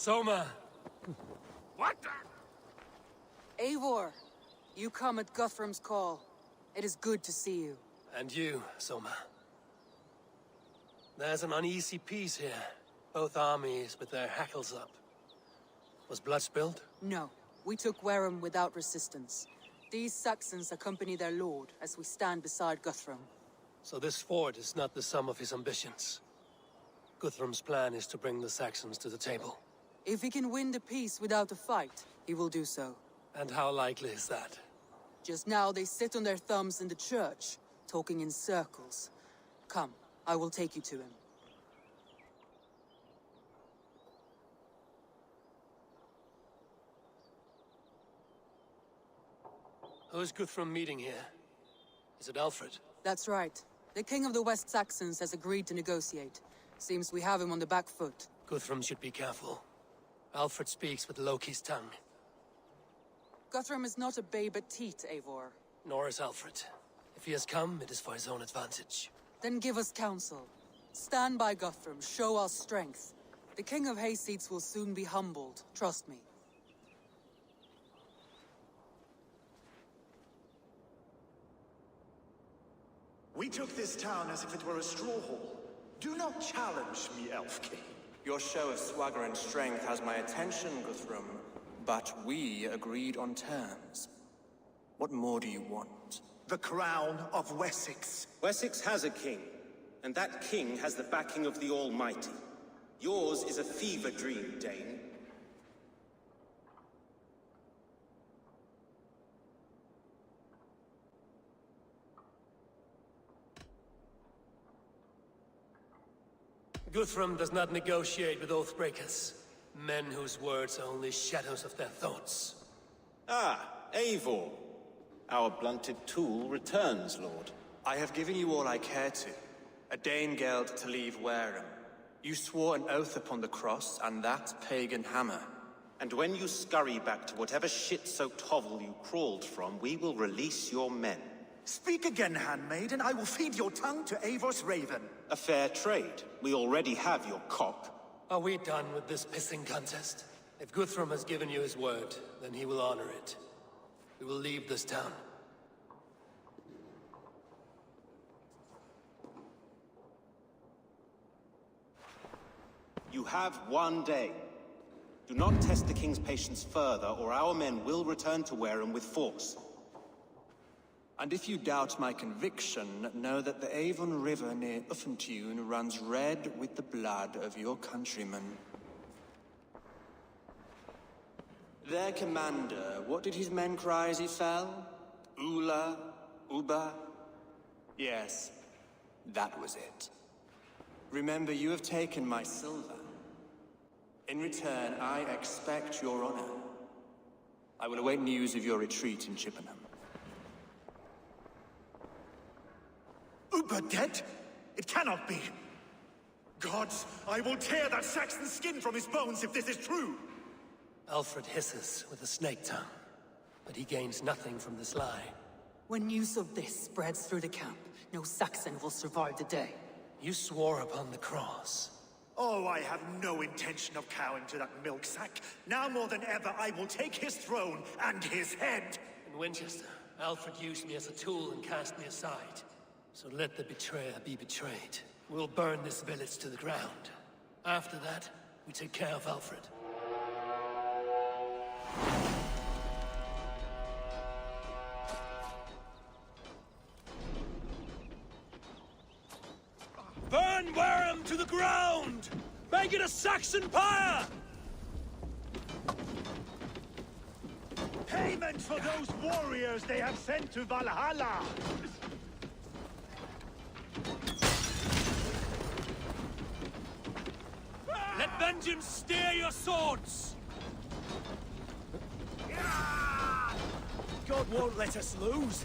Soma! What? Eivor, you come at Guthrum's call. It is good to see you. And you, Soma. There's an uneasy peace here. Both armies with their hackles up. Was blood spilled? No, we took Wareham without resistance. These Saxons accompany their lord as we stand beside Guthrum. So this fort is not the sum of his ambitions. Guthrum's plan is to bring the Saxons to the table. If he can win the peace without a fight, he will do so. And how likely is that? Just now they sit on their thumbs in the church, talking in circles. Come, I will take you to him. Who is Guthrum meeting here? Is it Alfred? That's right. The king of the West Saxons has agreed to negotiate. Seems we have him on the back foot. Guthrum should be careful. Alfred speaks with Loki's tongue. Guthrum is not a babe at teat, Eivor. Nor is Alfred. If he has come, it is for his own advantage. Then give us counsel. Stand by Guthrum, show our strength. The king of Hayseeds will soon be humbled, trust me. We took this town as if it were a straw hall. Do not challenge me, Elf King. Your show of swagger and strength has my attention, Guthrum. But we agreed on terms. What more do you want? The crown of Wessex. Wessex has a king, and that king has the backing of the Almighty. Yours is a fever dream, Dane. Guthrum does not negotiate with oathbreakers. Men whose words are only shadows of their thoughts. Ah, Eivor. Our blunted tool returns, Lord. I have given you all I care to. A Danegeld to leave Wareham. You swore an oath upon the cross, and that pagan hammer. And when you scurry back to whatever shit-soaked hovel you crawled from, we will release your men. Speak again, handmaid, and I will feed your tongue to Eivor's raven. A fair trade. We already have your cock. Are we done with this pissing contest? If Guthrum has given you his word, then he will honor it. We will leave this town. You have 1 day. Do not test the king's patience further, or our men will return to Wareham with force. And if you doubt my conviction, know that the Avon River near Uffentune runs red with the blood of your countrymen. Their commander, what did his men cry as he fell? Ula? Uba? Yes, that was it. Remember, you have taken my silver. In return, I expect your honor. I will await news of your retreat in Chippenham. Uber dead? It cannot be. Gods, I will tear that Saxon skin from his bones if this is true. Alfred hisses with a snake tongue, but he gains nothing from this lie. When news of this spreads through the camp, no Saxon will survive the day. You swore upon the cross. Oh, I have no intention of cowing to that milk sack. Now more than ever, I will take his throne and his head. In Winchester, Alfred used me as a tool and cast me aside. So let the betrayer be betrayed. We'll burn this village to the ground. After that, we take care of Alfred. Burn Wareham to the ground! Make it a Saxon pyre! Payment for those warriors they have sent to Valhalla! Let vengeance steer your swords! God won't let us lose.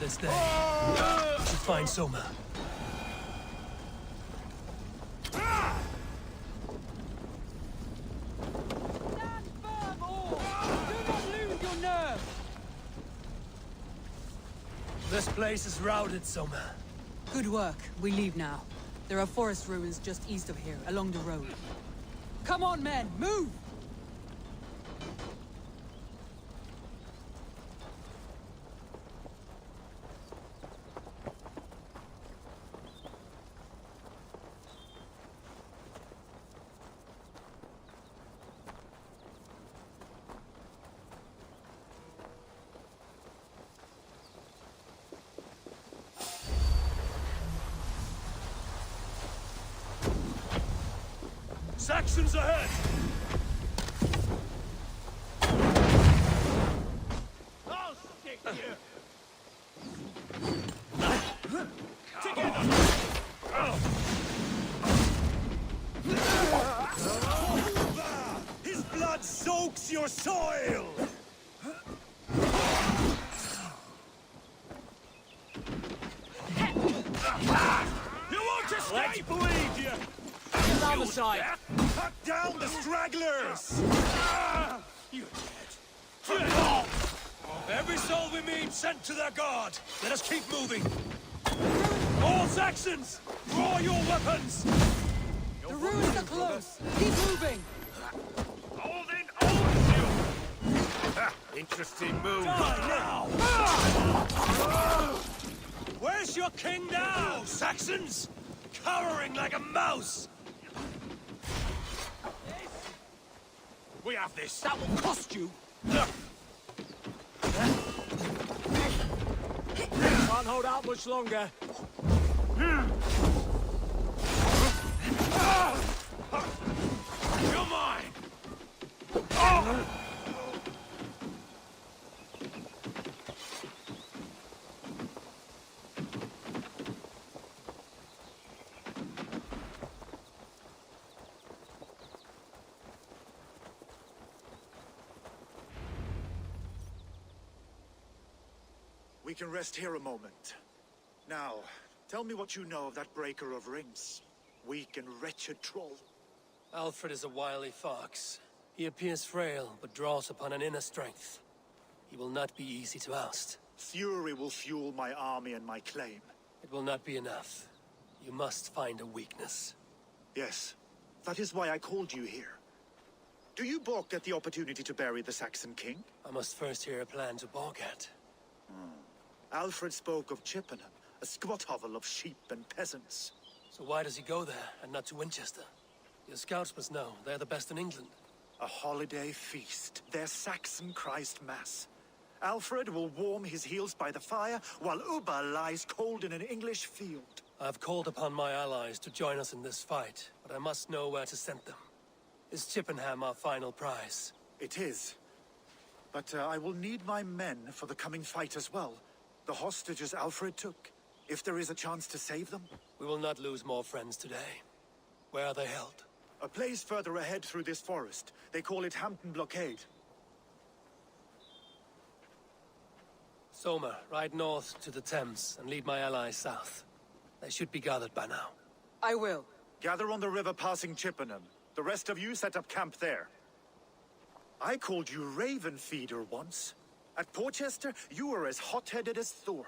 this day. We should find Soma. Stand firm, all! Do not lose your nerve! This place is routed, Soma. Good work. We leave now. There are forest ruins just east of here, along the road. Come on, men! Move! Saxons ahead! I'll stick you! His blood soaks your soil! You won't escape! Let's believe you! Down the side! Cut down the stragglers! You're dead. Every soul we meet sent to their god! Let us keep moving! All Saxons! Draw your weapons! The ruins are close! Keep moving! Hold in, all of you! Interesting move. Die now! Where's your king now, Saxons? Cowering like a mouse! We have this. That will cost you! Can't hold out much longer. You're mine! We can rest here a moment. Now, tell me what you know of that breaker of rings. Weak and wretched troll. Alfred is a wily fox. He appears frail, but draws upon an inner strength. He will not be easy to oust. Fury will fuel my army and my claim. It will not be enough. You must find a weakness. Yes, that is why I called you here. Do you balk at the opportunity to bury the Saxon king? I must first hear a plan to balk at. Alfred spoke of Chippenham, a squat hovel of sheep and peasants. So why does he go there, and not to Winchester? Your scouts must know, they're the best in England. A holiday feast, their Saxon Christ Mass. Alfred will warm his heels by the fire, while Uba lies cold in an English field. I've called upon my allies to join us in this fight, but I must know where to send them. Is Chippenham our final prize? It is. But I will need my men for the coming fight as well. The hostages Alfred took. If there is a chance to save them. We will not lose more friends today. Where are they held? A place further ahead through this forest. They call it Hampton Blockade. Soma, ride north to the Thames and lead my allies south. They should be gathered by now. I will. Gather on the river passing Chippenham. The rest of you set up camp there. I called you Raven Feeder once. At Porchester, you were as hot-headed as Thor.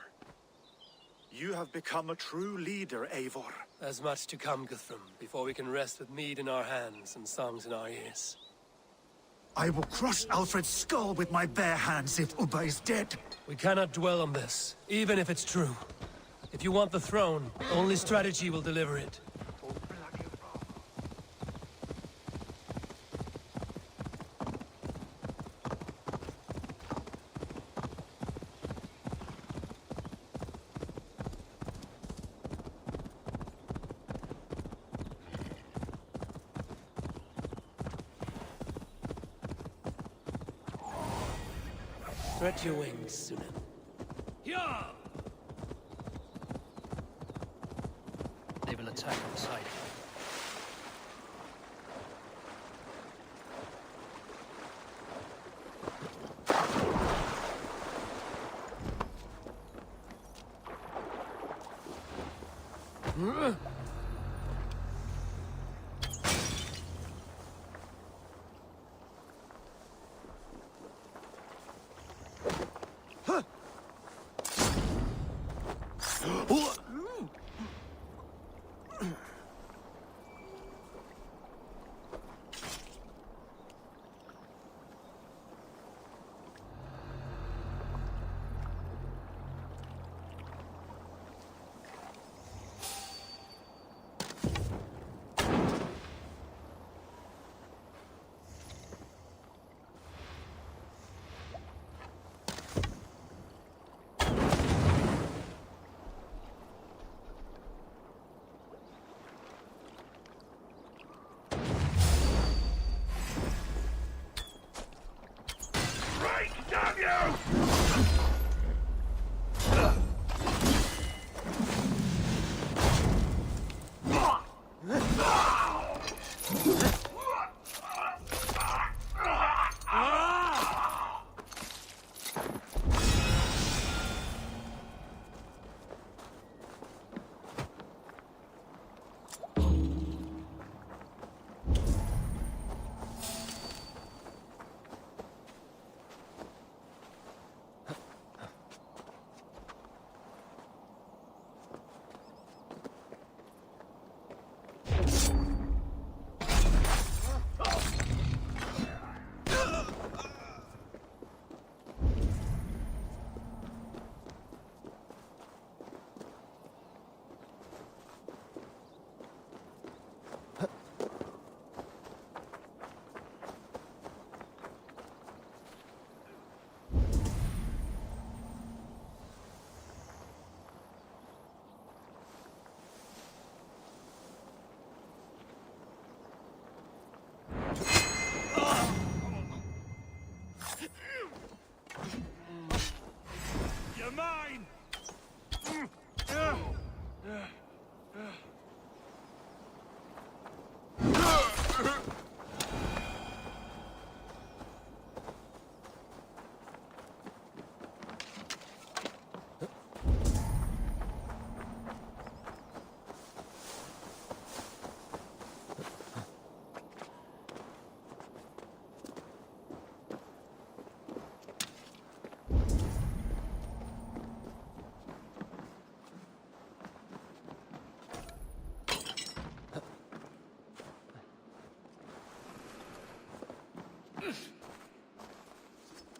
You have become a true leader, Eivor. There's much to come, Guthrum, before we can rest with mead in our hands and songs in our ears. I will crush Alfred's skull with my bare hands if Uba is dead. We cannot dwell on this, even if it's true. If you want the throne, only strategy will deliver it. Spread your wings, Sunan. Yeah! They will attack on sight.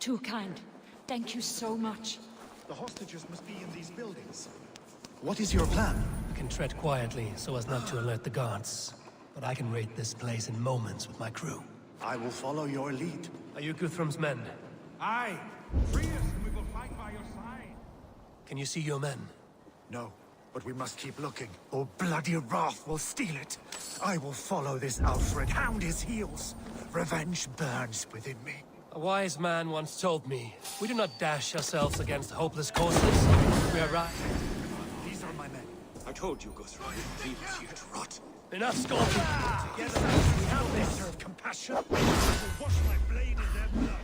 Too kind. Thank you so much. The hostages must be in these buildings. What is your plan? I can tread quietly so as not to alert the guards. But I can raid this place in moments with my crew. I will follow your lead. Are you Guthrum's men? Aye. Free us and we will fight by your side. Can you see your men? No, but we must keep looking, or bloody wrath will steal it. I will follow this Alfred, hound his heels. Revenge burns within me. A wise man once told me, we do not dash ourselves against hopeless causes. We are right. These are my men. I told you, Guthrum, I didn't leave us here to rot. Enough, Scorpion! Together, we have this. Serve compassion. I will wash my blade in their blood.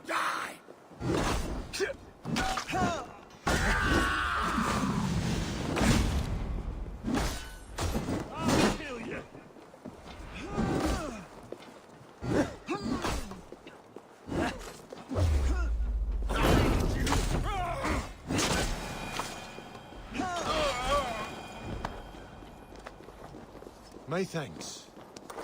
Die! I'll kill you. My thanks.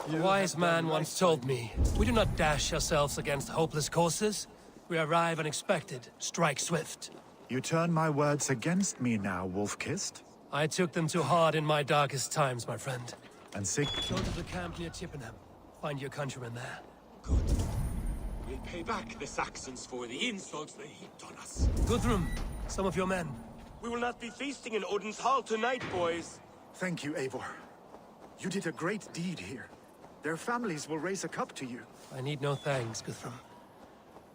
A wise man once told me, we do not dash ourselves against hopeless courses. We arrive unexpected, strike swift. You turn my words against me now, Wolf-Kissed? I took them too hard in my darkest times, my friend. And Sig... Go to the camp near Chippenham. Find your countrymen there. Good. We'll pay back the Saxons for the insults they heaped on us. Guthrum, some of your men. We will not be feasting in Odin's hall tonight, boys. Thank you, Eivor. You did a great deed here. Their families will raise a cup to you. I need no thanks, Guthrum.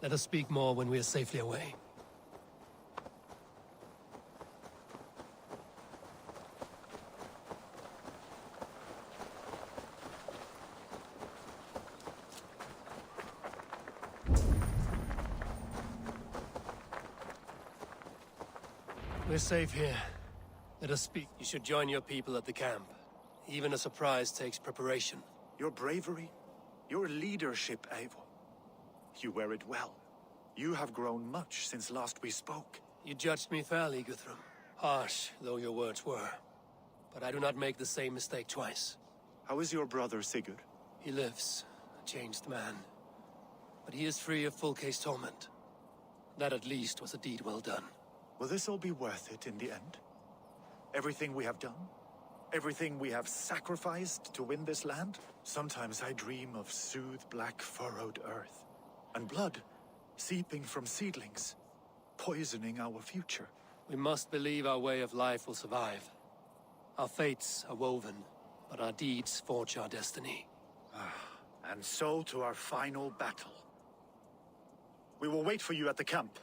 Let us speak more when we are safely away. We're safe here. Let us speak. You should join your people at the camp. Even a surprise takes preparation. Your bravery, your leadership, Eivor. You wear it well. You have grown much since last we spoke. You judged me fairly, Guthrum. Harsh though your words were. But I do not make the same mistake twice. How is your brother, Sigurd? He lives, a changed man. But he is free of full case torment. That at least was a deed well done. Will this all be worth it in the end? Everything we have done? Everything we have sacrificed to win this land? Sometimes I dream of soothed black furrowed earth. And blood seeping from seedlings, poisoning our future. We must believe our way of life will survive. Our fates are woven, but our deeds forge our destiny. And so to our final battle. We will wait for you at the camp.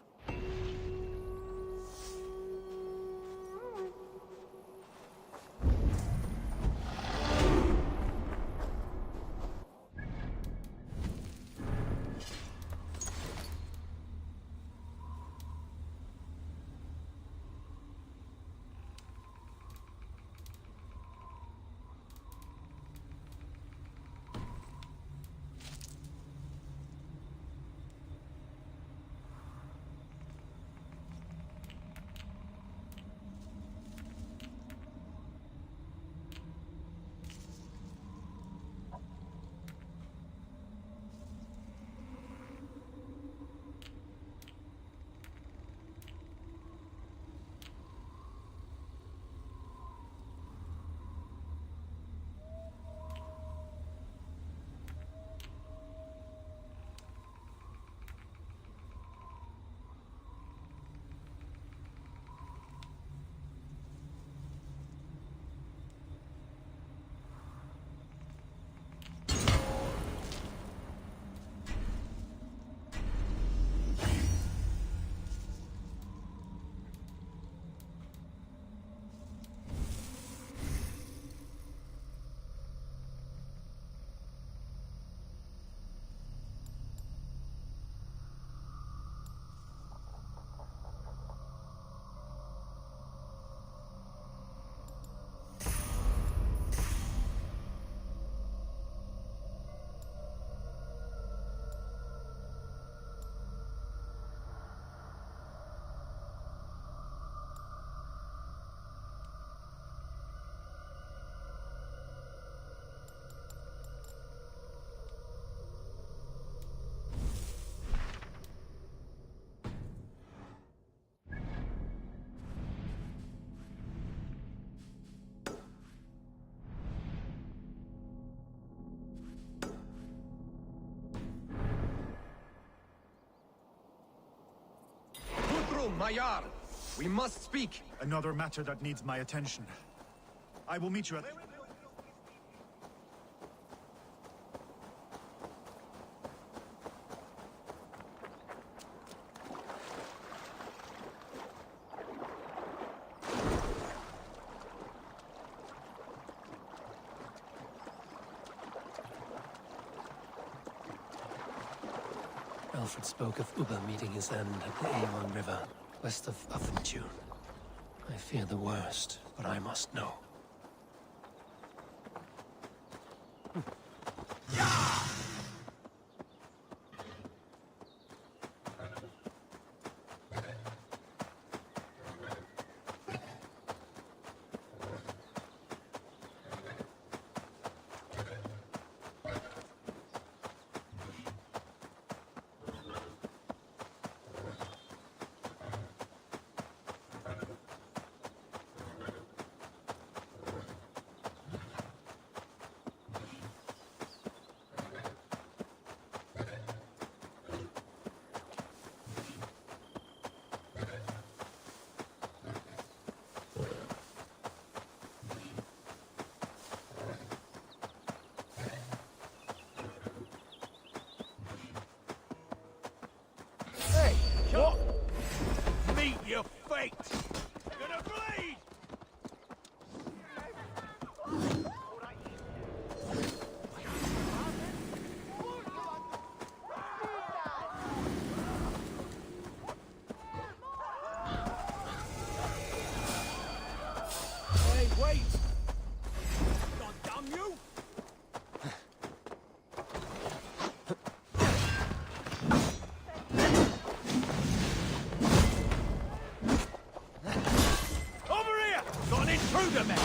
my Jarl! We must speak! Another matter that needs my attention. I will meet you at... Alfred spoke of Uba meeting his end at the Avon River, west of Uffentune. I fear the worst, but I must know. Meet your fate! Gonna bleed! Hey, wait! God damn you! Intruder man!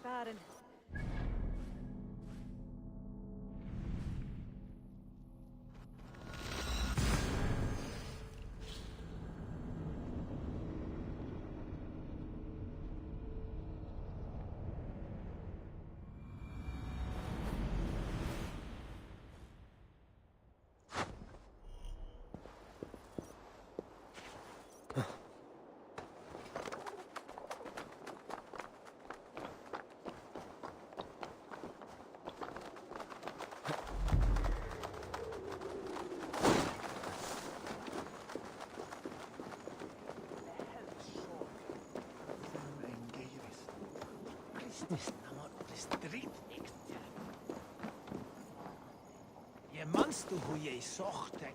Varen. Je manst du hoe je zocht, hè?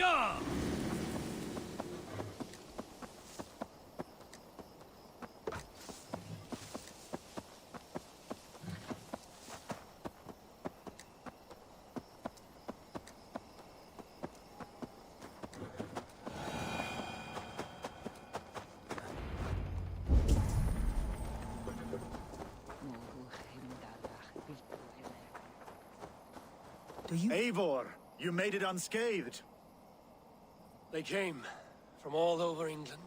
Yeah! Eivor, you made it unscathed. They came from all over England.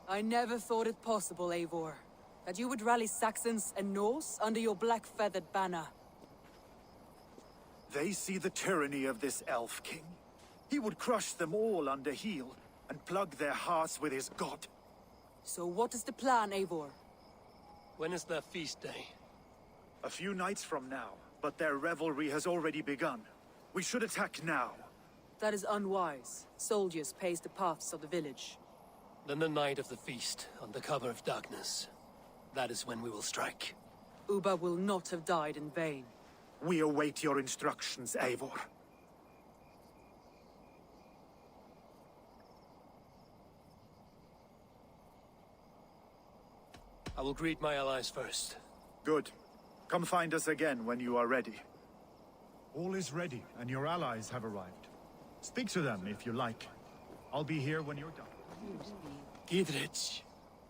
I never thought it possible, Eivor, that you would rally Saxons and Norse under your black-feathered banner. They see the tyranny of this elf king. He would crush them all under heel and plug their hearts with his god. So what is the plan, Eivor? When is their feast day? A few nights from now, but their revelry has already begun. We should attack now. That is unwise. Soldiers pace the paths of the village. Then the night of the feast, under cover of darkness. That is when we will strike. Uba will not have died in vain. We await your instructions, Eivor. I will greet my allies first. Good. Come find us again when you are ready. All is ready, and your allies have arrived. Speak to them if you like. I'll be here when you're done. Gidrich.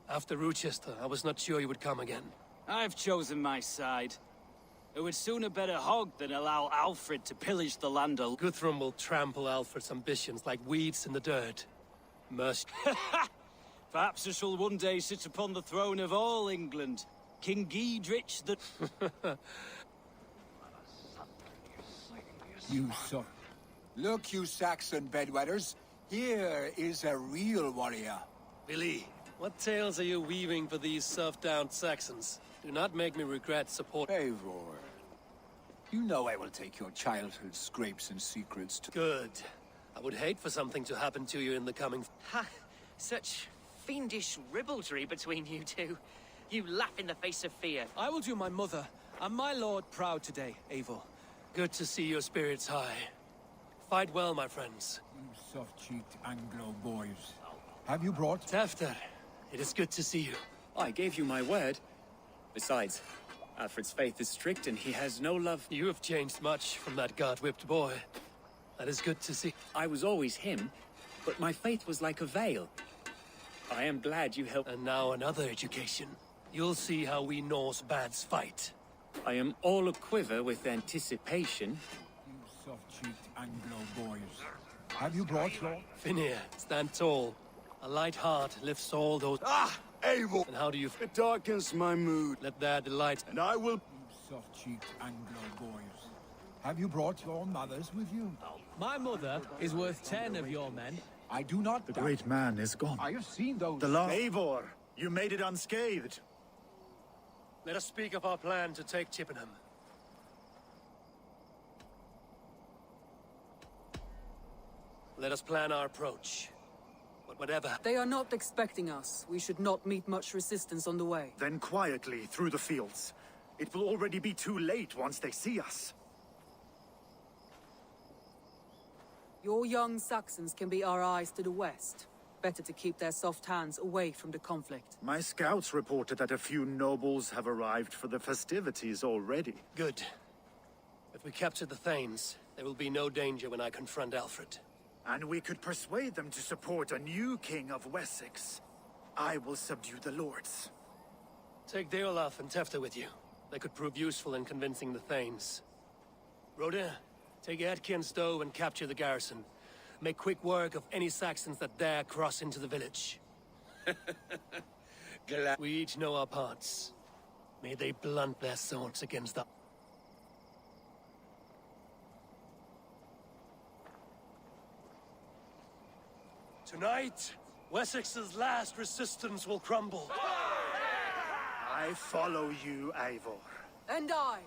After Rochester, I was not sure you would come again. I've chosen my side. It would sooner bet a hog than allow Alfred to pillage the land. Guthrum will trample Alfred's ambitions like weeds in the dirt. Mercy. Perhaps I shall one day sit upon the throne of all England. King Giedrich the... You saw. Look, you Saxon bedwetters. Here is a real warrior. Billy, what tales are you weaving for these serf-down Saxons? Do not make me regret support. Eivor, you know I will take your childhood scrapes and secrets to... Good. I would hate for something to happen to you in the coming... Ha! Such fiendish ribaldry between you two. You laugh in the face of fear. I will do my mother and my lord proud today, Eivor. Good to see your spirits high. Fight well, my friends. You soft-cheeked Anglo boys. Have you brought... Tefter, it is good to see you. I gave you my word. Besides, Alfred's faith is strict and he has no love. You have changed much from that god-whipped boy. That is good to see. I was always him, but my faith was like a veil. I am glad you helped. And now another education. You'll see how we Norse bads fight. I am all aquiver with anticipation. You soft-cheeked Anglo boys. Have you brought your... Finir, stand tall. A light heart lifts all those... Ah! Eivor! And how do you... It darkens my mood. Let their delight... And I will... You soft-cheeked Anglo boys. Have you brought your mothers with you? My mother is worth 10 of your men. I do not... The great man is gone. I have seen those... The last... Eivor, you made it unscathed. Let us speak of our plan to take Chippenham. Let us plan our approach. But whatever... They are not expecting us. We should not meet much resistance on the way. Then quietly through the fields. It will already be too late once they see us. Your young Saxons can be our eyes to the west. Better to keep their soft hands away from the conflict. My scouts reported that a few nobles have arrived for the festivities already. Good. If we capture the Thanes, there will be no danger when I confront Alfred. And we could persuade them to support a new king of Wessex. I will subdue the lords. Take Deolaf and Tefta with you. They could prove useful in convincing the Thanes. Rodin, take Edkin Stowe and capture the garrison. Make quick work of any Saxons that dare cross into the village. We each know our parts. May they blunt their swords against the... Tonight, Wessex's last resistance will crumble. I follow you, Eivor. And I.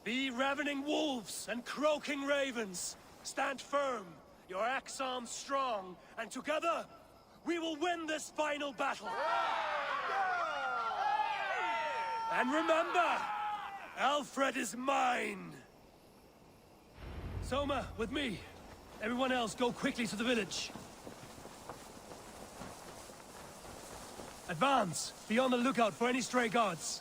Be ravening wolves and croaking ravens. Stand firm, your axe arms strong, and together, we will win this final battle. And remember, Alfred is mine. Soma, with me. Everyone else, go quickly to the village. Advance. Be on the lookout for any stray guards.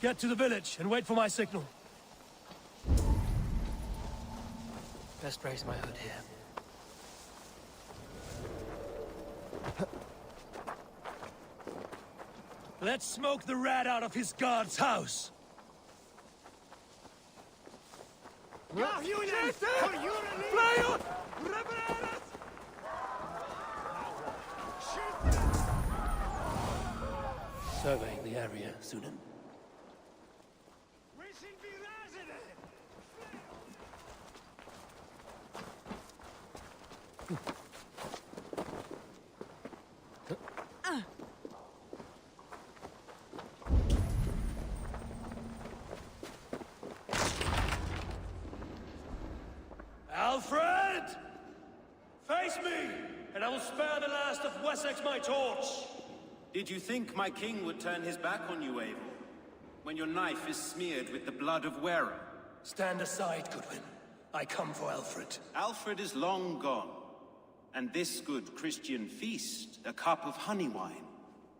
Get to the village and wait for my signal. Best raise my hood here. Let's smoke the rat out of his guard's house. Surveying the area, Sunan. Alfred! Face me, and I will spare the last of Wessex my torch! Did you think my king would turn his back on you, Eivor? When your knife is smeared with the blood of wearer? Stand aside, Goodwin. I come for Alfred. Alfred is long gone. And this good Christian feast, a cup of honey wine,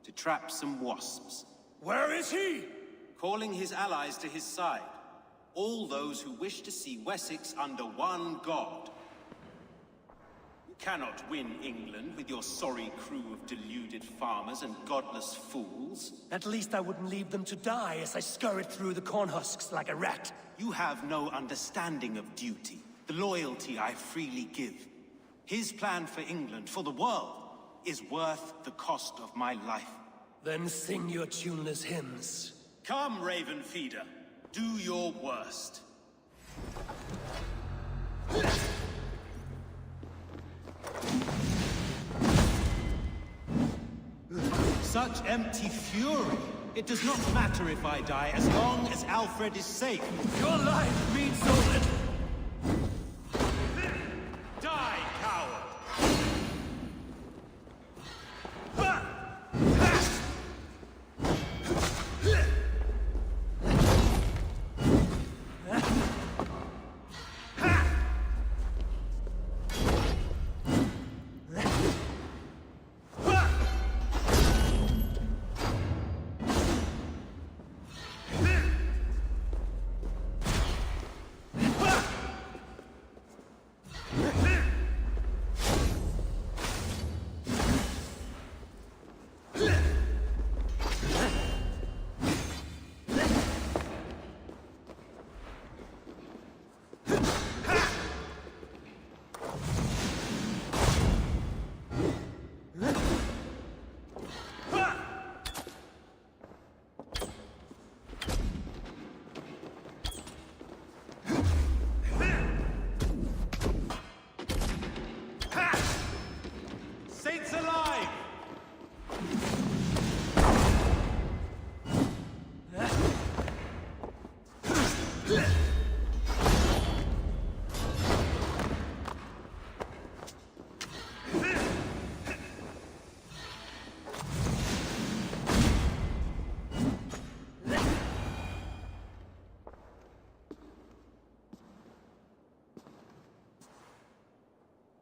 to trap some wasps. Where is he? Calling his allies to his side. All those who wish to see Wessex under one god. You cannot win England with your sorry crew of deluded farmers and godless fools. At least I wouldn't leave them to die as I scurried through the corn husks like a rat. You have no understanding of duty, the loyalty I freely give. His plan for England, for the world, is worth the cost of my life. Then sing your tuneless hymns. Come, Raven Feeder. Do your worst. Such empty fury. It does not matter if I die, as long as Alfred is safe. Your life means so little. Die, coward!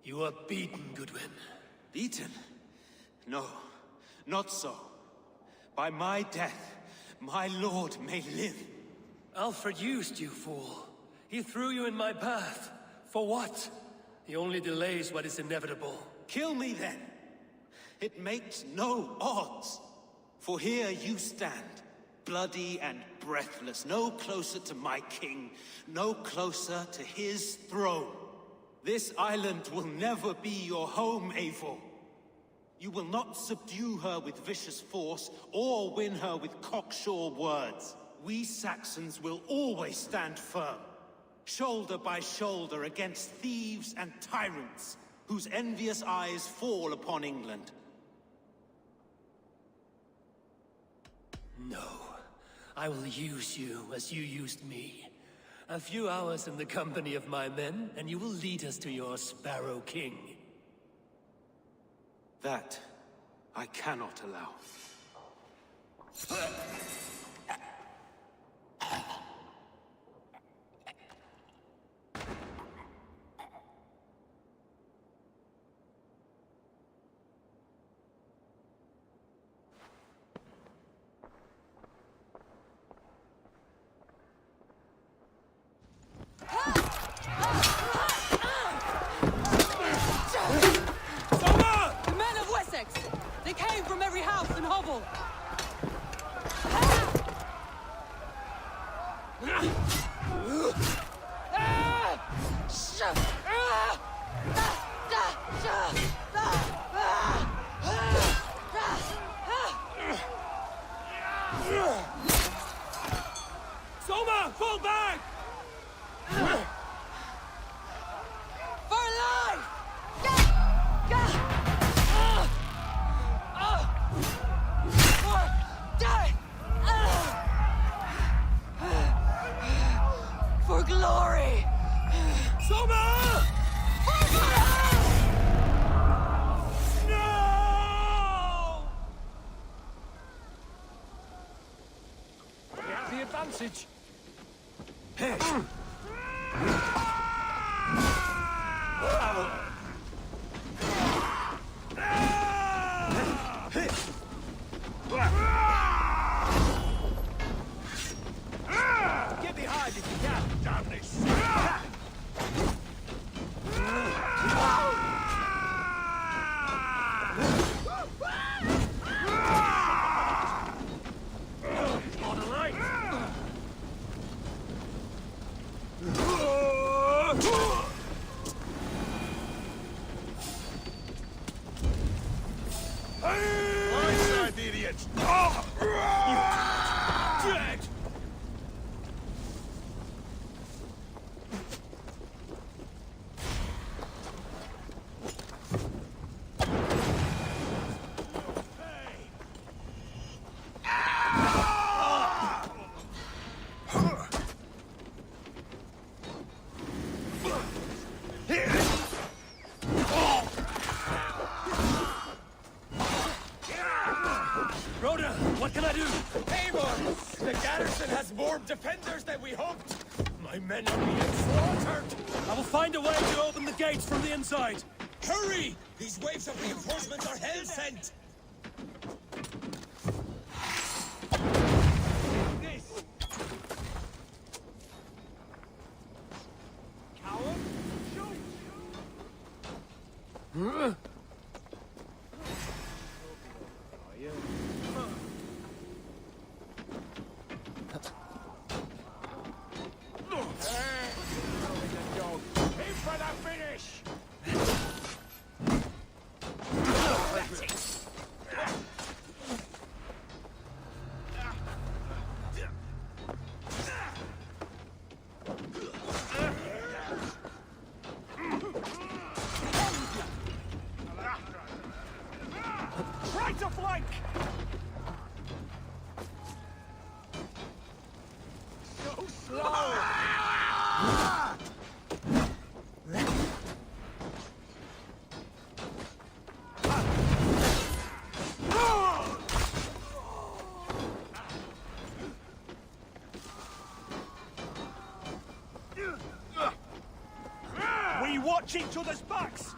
You are beaten, Goodwin. Beaten? No, not so. By my death, my lord may live. Alfred used you, fool. He threw you in my path. For what? He only delays what is inevitable. Kill me then. It makes no odds. For here you stand, bloody and breathless, no closer to my king, no closer to his throne. This island will never be your home, Eivor. You will not subdue her with vicious force, or win her with cocksure words. We Saxons will always stand firm. shoulder by shoulder against thieves and tyrants, whose envious eyes fall upon England. No. I will use you as you used me. A few hours in the company of my men, and you will lead us to your Sparrow King. That I cannot allow. The men of Wessex! They came from every house and hovel! Soma, fall back! For life! For glory! Soma! No! We have the advantage. Get behind if you can. Damn this. On the line. My side, idiot! Dead! Rhoda, what can I do? Eivor! The garrison has more defenders than we hoped. My men are being slaughtered. I will find a way to open the gates from the inside. Hurry! These waves of reinforcements are hell-sent. This. Coward, shoot! Aim for the finish! Try to flank! So slow! We watch each other's backs!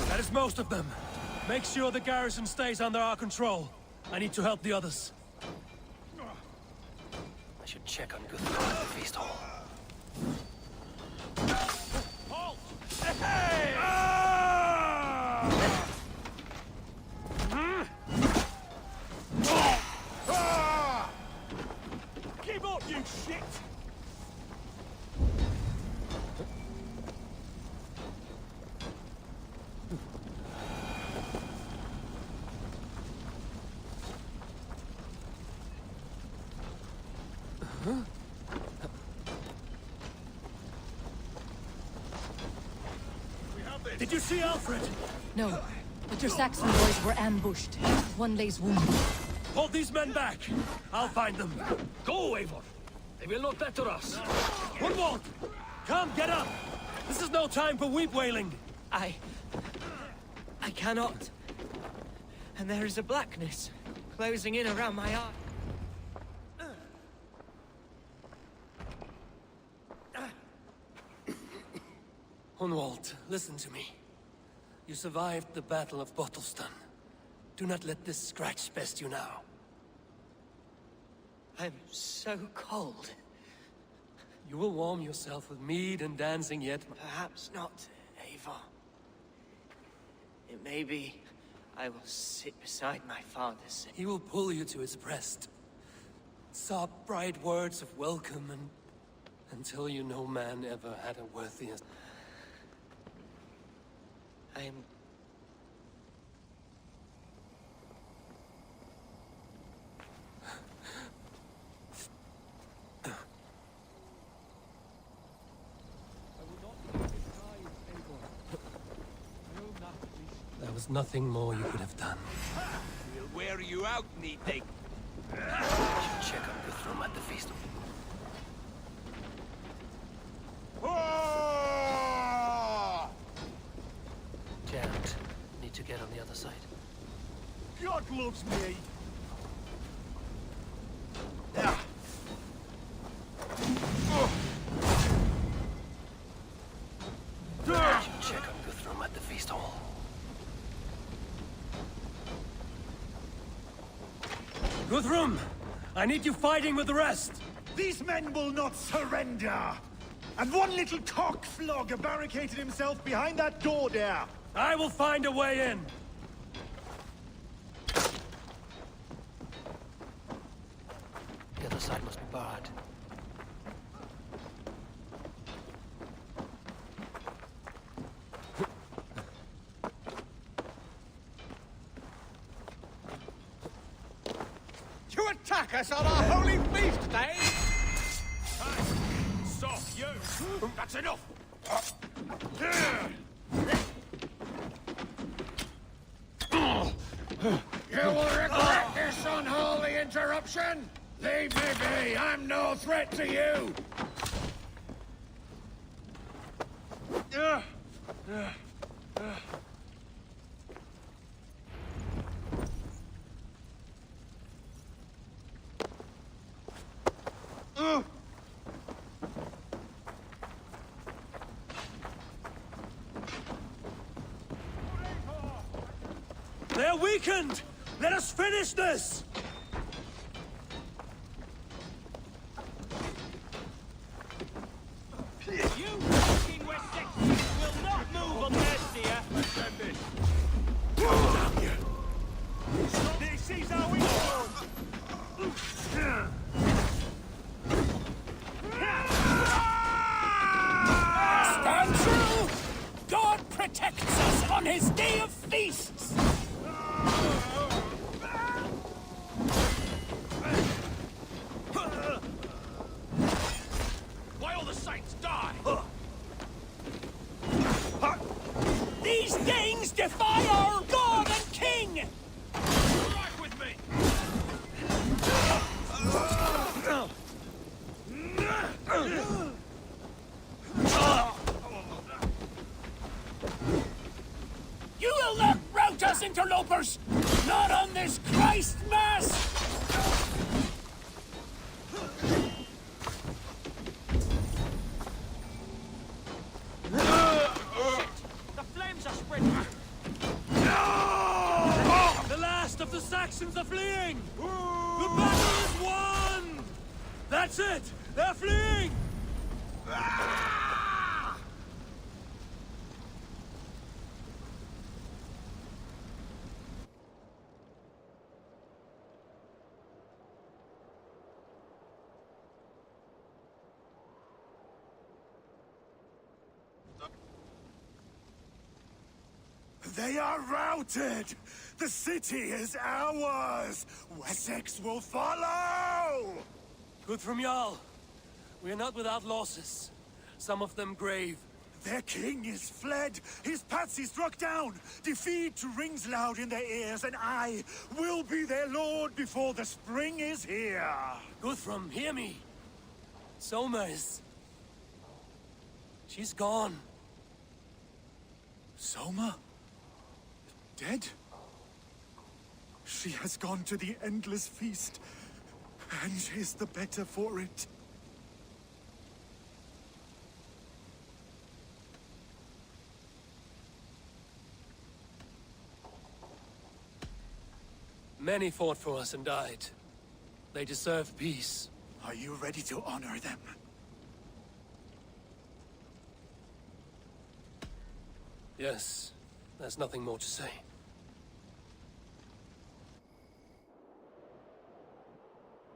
That is most of them. Make sure the garrison stays under our control. I need to help the others. I Should check on Guthrum at the feast hall. Halt! Hey! Give up, you shit! Did you see Alfred? No, but your Saxon boys were ambushed. One lays wounded. Hold these men back. I'll find them. Go, Eivor. They will not better us. Gunwald! Come, get up! This is no time for weep-wailing. I cannot. And there is a blackness closing in around my eye. Gunwald, listen to me. You survived the Battle of Bottleston. Do not let this scratch pest you now. I'm so cold. You will warm yourself with mead and dancing yet. Perhaps not, Eivor. It may be I will sit beside my father's. He will pull you to his breast. Sob bright words of welcome and... until you no man ever had a worthier... I'm... There was nothing more you could have done. We'll wear you out, Neating. Check on Guthrum at the feast. Jammed. Need to get on the other side. God loves me. Check on Guthrum at the feast hall. Guthrum! I need you fighting with the rest! These men will not surrender! And one little cock-flogger barricaded himself behind that door there! I will find a way in! The other side must be barred. You attack us on our holy feast day? Stop, you! That's enough! You will regret this unholy interruption! Leave me be! I'm no threat to you! They're weakened! Let us finish this! You fucking West Texans will not move unless, dear. Damn you! This is how we go! Stand true! God protects us on his day of feasts! Why all the saints die? These Danes defy our God and King! Right with me! You will not rout us, interlopers! Not on this Christ Mass! The flames are spreading. The last of the Saxons are fleeing! The battle is won! That's it! They're fleeing! They are routed! The city is ours! Wessex will follow! Good from Jarl. We're not without losses. Some of them grave. Their king is fled! His patsy struck down! Defeat rings loud in their ears, and I will be their lord before the spring is here! Guthrum, hear me! Soma is... she's gone. Soma? Dead? She has gone to the endless feast, and is the better for it. Many fought for us and died. They deserve peace. Are you ready to honor them? Yes, there's nothing more to say.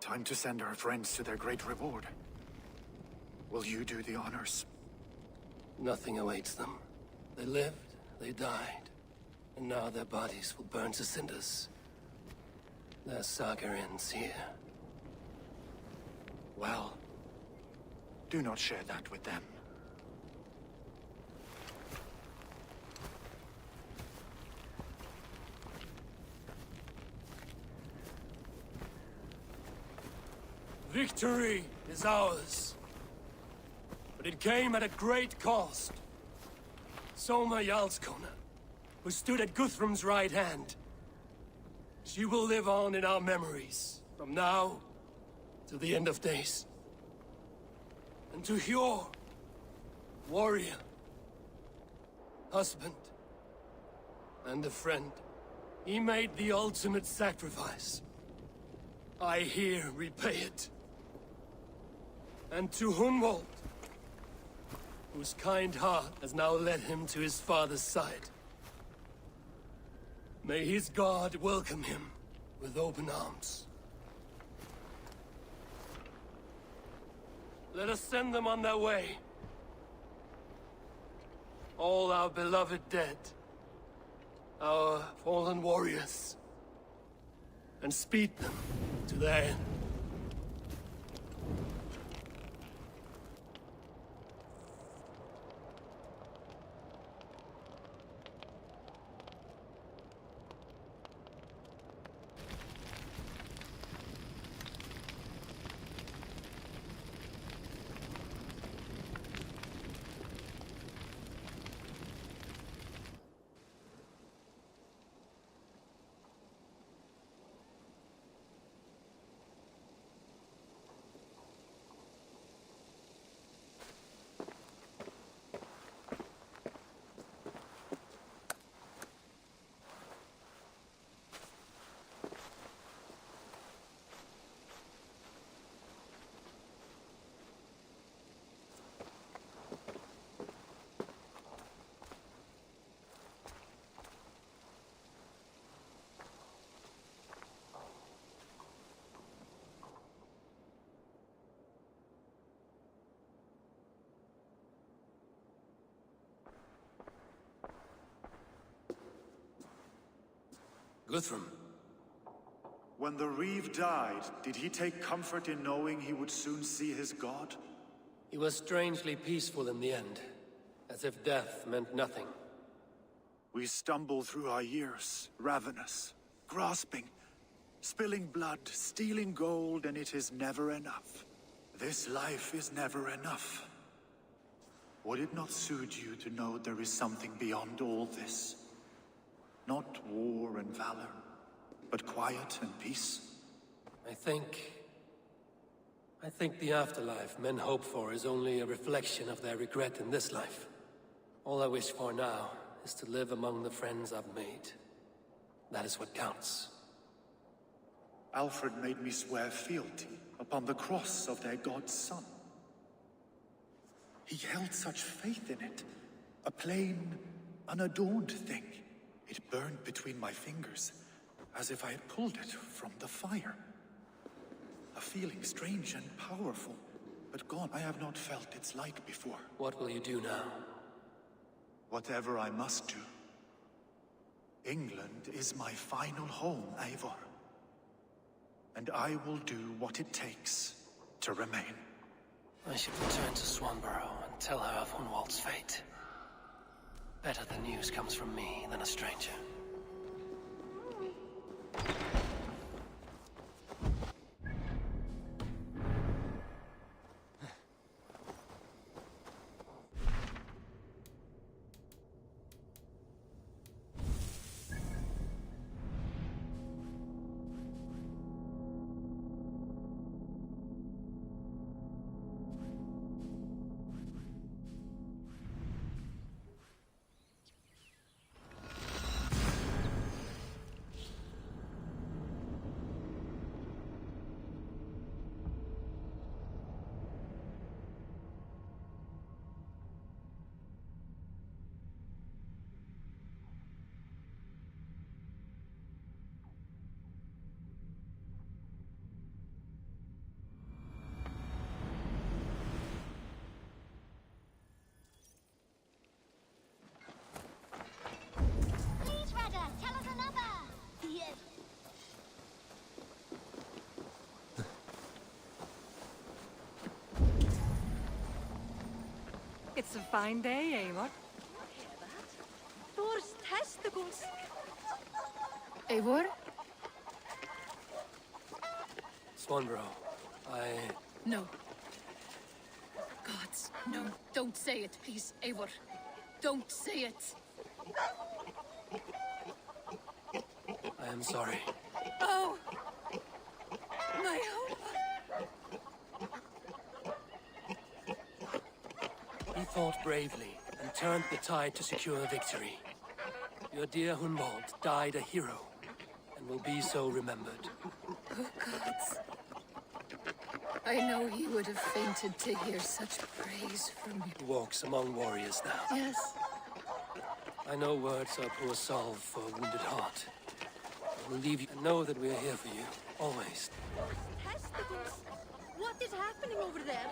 Time to send our friends to their great reward. Will you do the honors? Nothing awaits them. They lived, they died, and now their bodies will burn to cinders. Their saga ends here. Well, do not share that with them. Victory is ours. But it came at a great cost. Soma Jarlskona, who stood at Guthrum's right hand. She will live on in our memories, from now to the end of days. And to Hjor, warrior, husband, and a friend, he made the ultimate sacrifice. I here repay it. And to Hunwald, whose kind heart has now led him to his father's side. May his god welcome him with open arms. Let us send them on their way. All our beloved dead, our fallen warriors, and speed them to their end. Guthrum. When the Reeve died, did he take comfort in knowing he would soon see his god? He was strangely peaceful in the end, as if death meant nothing. We stumble through our years, ravenous, grasping, spilling blood, stealing gold, and it is never enough. This life is never enough. Would it not suit you to know there is something beyond all this? Not war and valor, but quiet and peace? I think the afterlife men hope for is only a reflection of their regret in this life. All I wish for now is to live among the friends I've made. That is what counts. Alfred made me swear fealty upon the cross of their god's son. He held such faith in it, a plain, unadorned thing. It burned between my fingers, as if I had pulled it from the fire. A feeling strange and powerful, but gone. I have not felt its like before. What will you do now? Whatever I must do. England is my final home, Eivor. And I will do what it takes to remain. I should return to Swanborough and tell her of Hunwald's fate. Better the news comes from me than a stranger. It's a fine day, Eivor. Thor's testicles. Eivor? Swanborough, No. Gods, no. Don't say it, please, Eivor. Don't say it. I am sorry. Oh! My hope! He fought bravely and turned the tide to secure victory. Your dear Hunwald died a hero and will be so remembered. Oh, gods. I know he would have fainted to hear such praise from you. He walks among warriors now. Yes. I know words are poor salve for a wounded heart. I will leave you and know that we are here for you, always. Testicles. What is happening over there?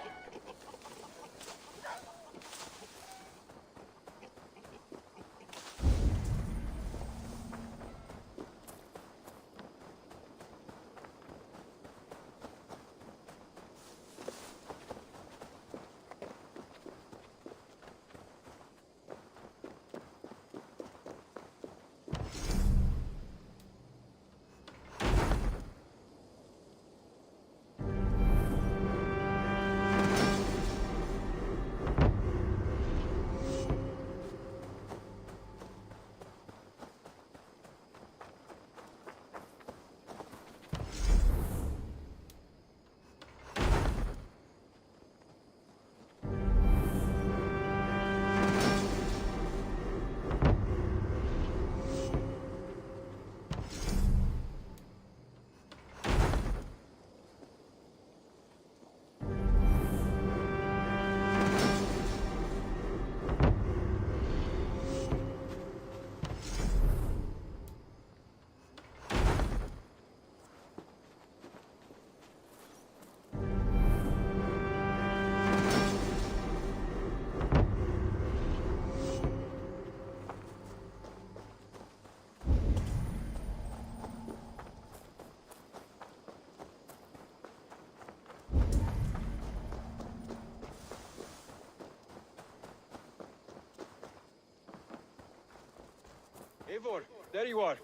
Eivor, there you are.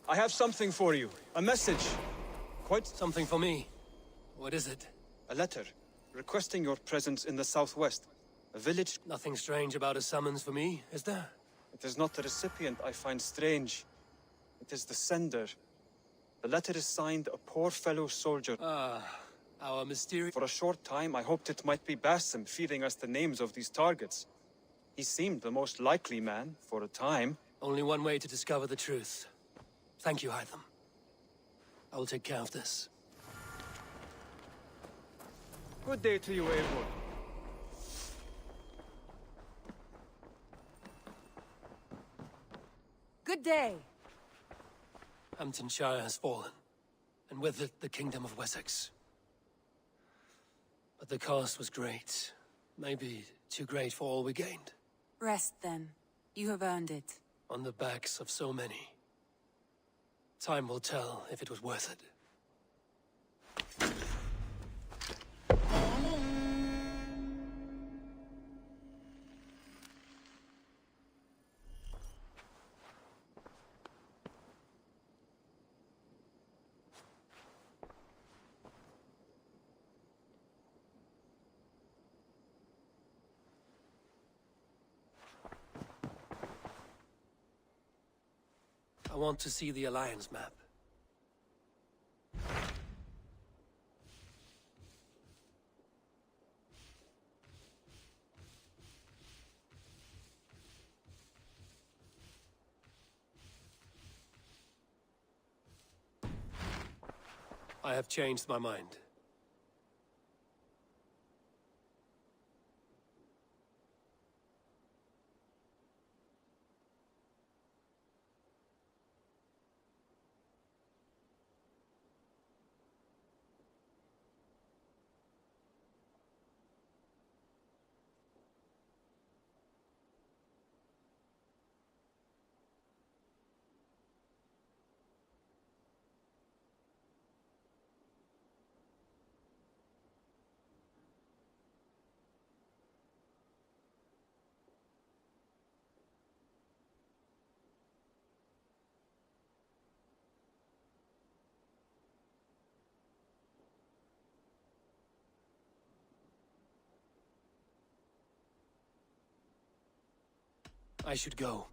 I have something for you. A message. Quite something for me. What is it? A letter requesting your presence in the southwest. A village. Nothing strange about a summons for me, is there? It is not the recipient I find strange. It is the sender. The letter is signed a poor fellow soldier. Ah, our mysterious... For a short time, I hoped it might be Basim feeding us the names of these targets. He seemed the most likely man, for a time. Only one way to discover the truth. Thank you, Hytham. I will take care of this. Good day to you, Eivor. Good day. Hamptonshire has fallen, and with it the Kingdom of Wessex. But the cost was great. Maybe too great for all we gained. Rest then. You have earned it. On the backs of so many. Time will tell if it was worth it. I want to see the Alliance map. I have changed my mind. I should go.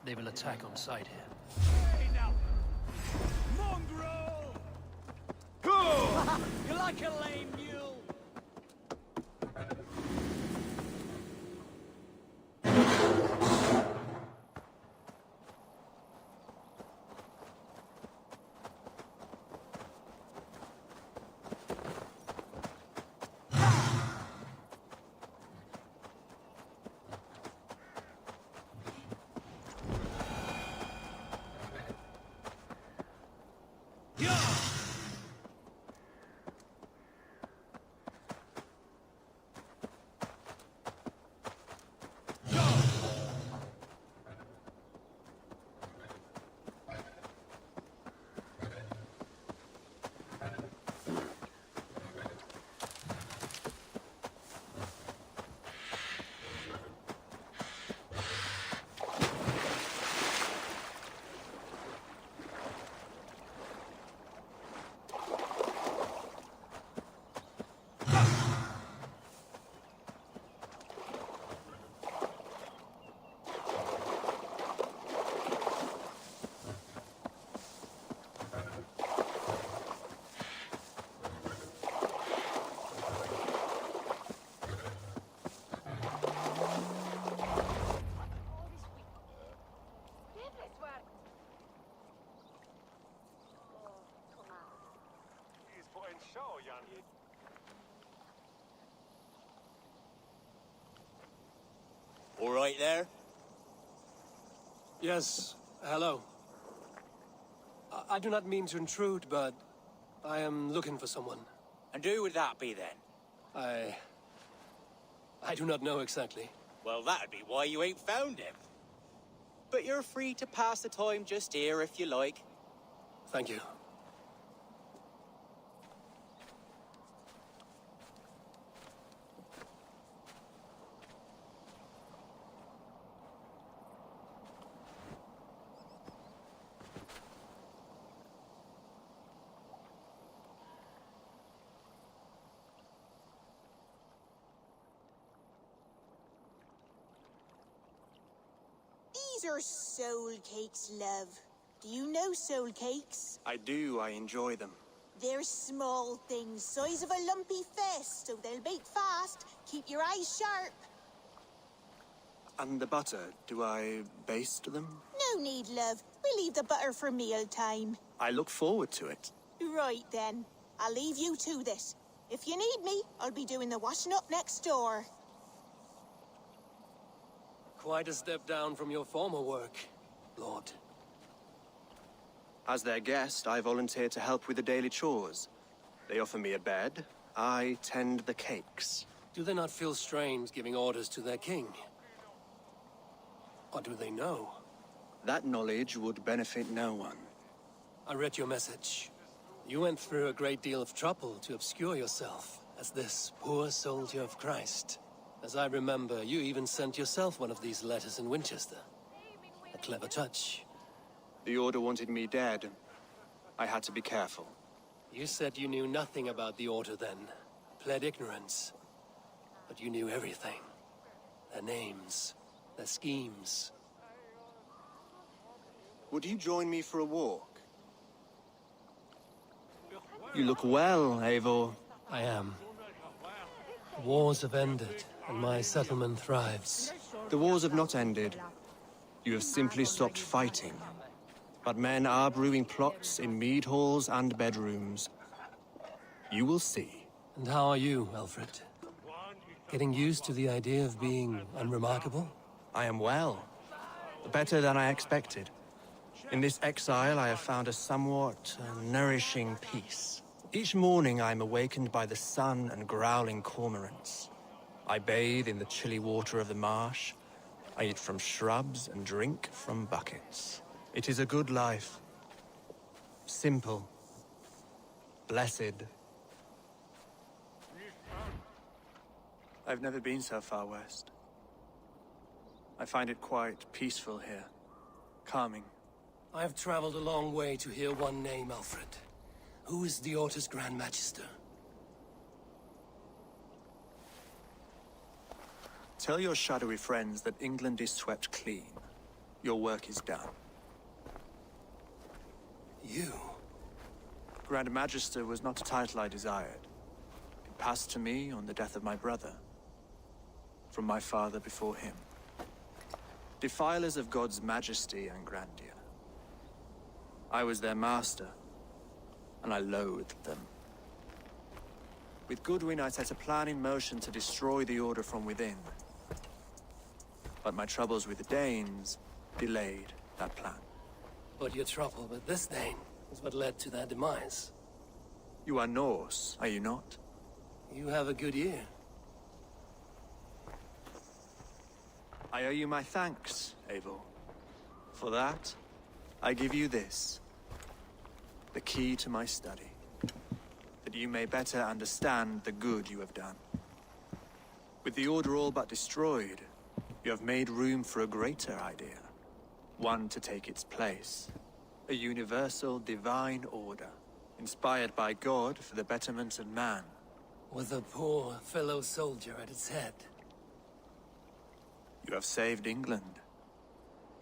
They will attack on sight here. Hey now! Mongrel! You like a lame mule? All right there? Yes, hello. I do not mean to intrude, but I am looking for someone. And who would that be then? I do not know exactly. Well, that'd be why you ain't found him. But you're free to pass the time just here if you like. Thank you. These are soul cakes, love. Do you know soul cakes? I do. I enjoy them. They're small things, size of a lumpy fist, so they'll bake fast. Keep your eyes sharp. And the butter, do I baste them? No need, love. We'll leave the butter for meal time. I look forward to it. Right then. I'll leave you to this. If you need me, I'll be doing the washing up next door. Quite a step down from your former work, Lord. As their guest, I volunteer to help with the daily chores. They offer me a bed. I tend the cakes. Do they not feel strange giving orders to their king? Or do they know? That knowledge would benefit no one. I read your message. You went through a great deal of trouble to obscure yourself as this poor soldier of Christ. As I remember, you even sent yourself one of these letters in Winchester. A clever touch. The Order wanted me dead. I had to be careful. You said you knew nothing about the Order then. Pled ignorance. But you knew everything. Their names, their schemes. Would you join me for a walk? You look well, Eivor. I am. Wars have ended, and my settlement thrives. The wars have not ended. You have simply stopped fighting. But men are brewing plots in mead halls and bedrooms. You will see. And how are you, Alfred? Getting used to the idea of being unremarkable? I am well. Better than I expected. In this exile, I have found a somewhat nourishing peace. Each morning, I am awakened by the sun and growling cormorants. I bathe in the chilly water of the marsh. I eat from shrubs and drink from buckets. It is a good life. Simple. Blessed. I've never been so far west. I find it quite peaceful here. Calming. I have traveled a long way to hear one name, Alfred. Who is the Orta's Grand Magister? Tell your shadowy friends that England is swept clean. Your work is done. You? Grand Magister was not a title I desired. It passed to me on the death of my brother, from my father before him. Defilers of God's majesty and grandeur. I was their master, and I loathed them. With Goodwin, I set a plan in motion to destroy the Order from within. But my troubles with the Danes delayed that plan. But your trouble with this Dane is what led to their demise. You are Norse, are you not? You have a good ear. I owe you my thanks, Eivor. For that, I give you this. The key to my study. That you may better understand the good you have done. With the Order all but destroyed, you have made room for a greater idea. One to take its place. A universal divine order, inspired by God for the betterment of man. With a poor fellow soldier at its head. You have saved England,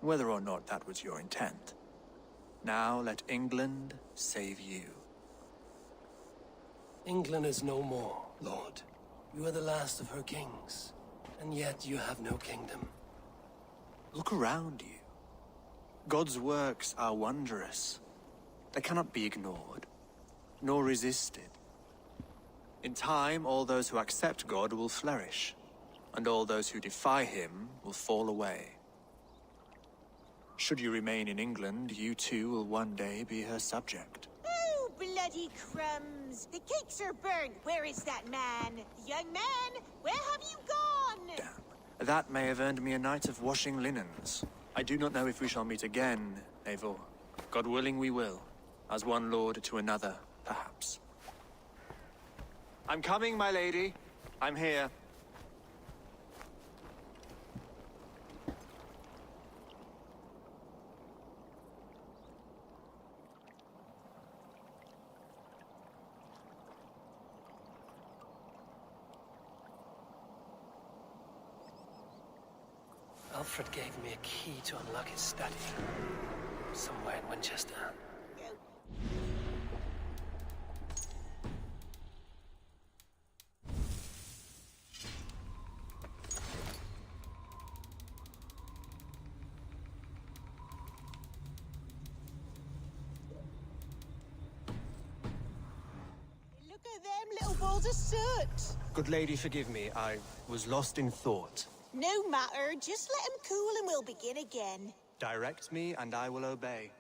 whether or not that was your intent. Now let England save you. England is no more, Lord. You are the last of her kings, and yet you have no kingdom. Look around you. God's works are wondrous. They cannot be ignored, nor resisted. In time, all those who accept God will flourish, and all those who defy him will fall away. Should you remain in England, you too will one day be her subject. Oh, bloody crumbs! The cakes are burned. Where is that man? Young man, where have you gone? Damn. That may have earned me a night of washing linens. I do not know if we shall meet again, Eivor. God willing, we will. As one lord to another, perhaps. I'm coming, my lady. I'm here. Alfred gave me a key to unlock his study. Somewhere in Winchester. Look at them little balls of soot. Good lady, forgive me. I was lost in thought. No matter, just let him cool and we'll begin again. Direct me, and I will obey.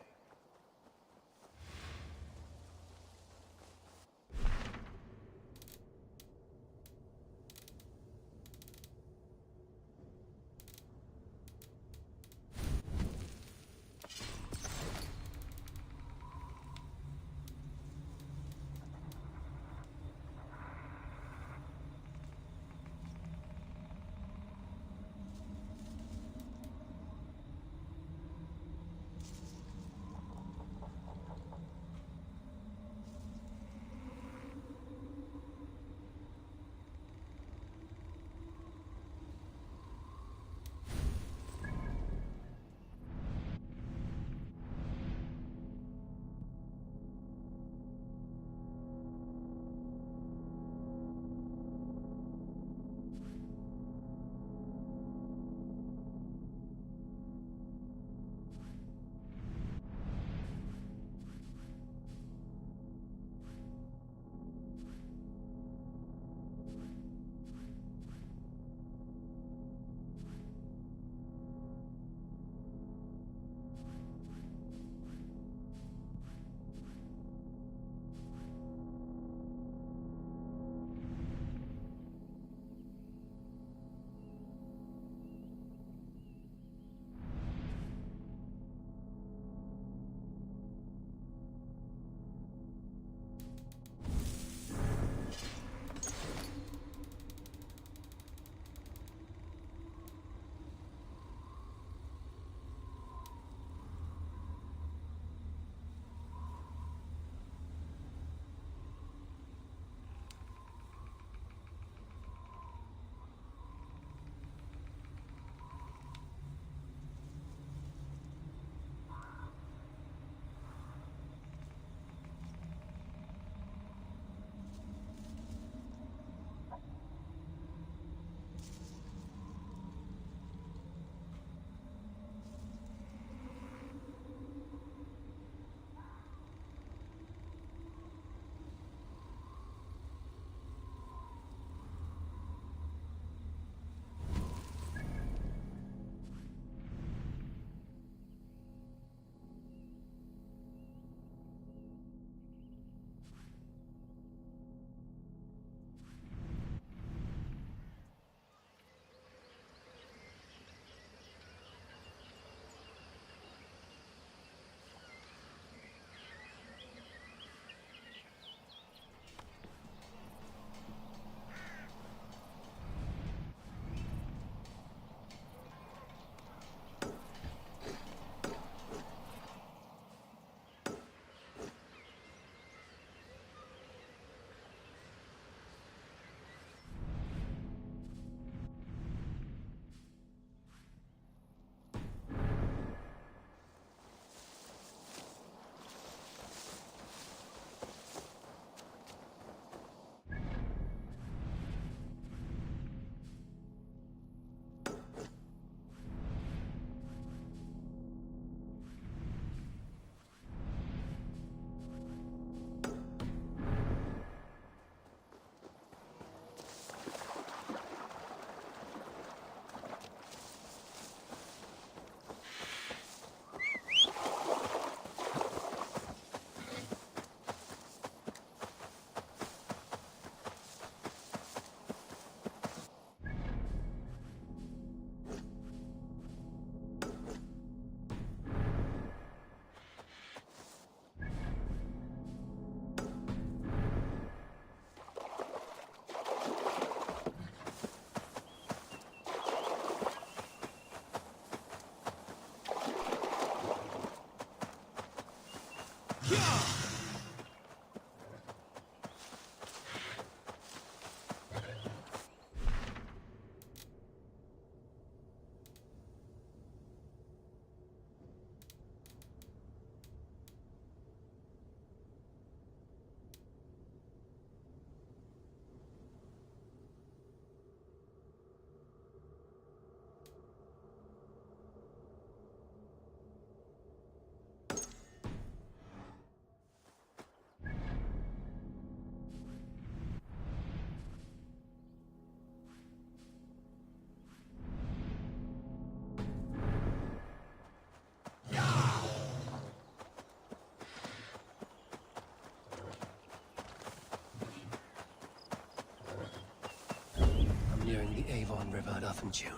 nearing the Avon River at Uffenjune.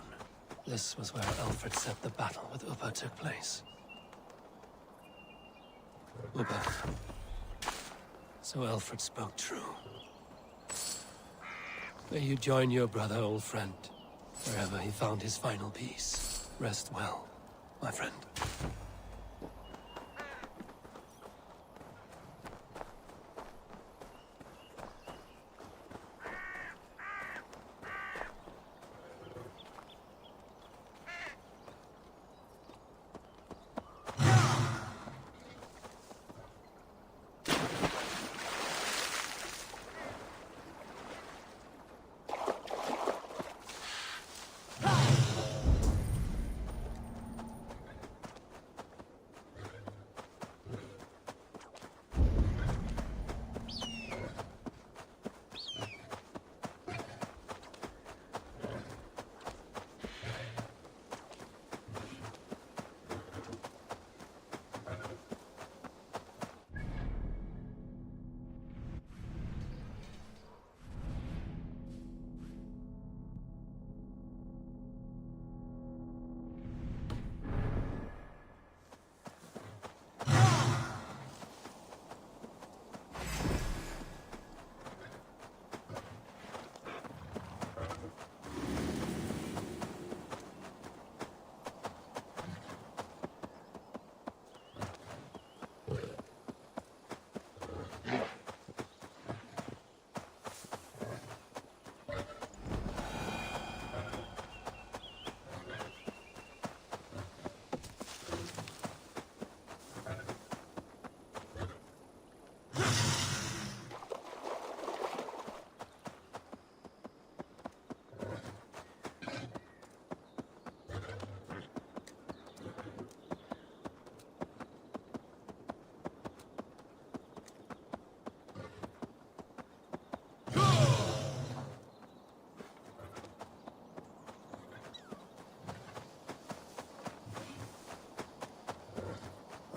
This was where Alfred said the battle with Ubba took place. Ubba. So Alfred spoke true. May you join your brother, old friend, wherever he found his final peace. Rest well, my friend.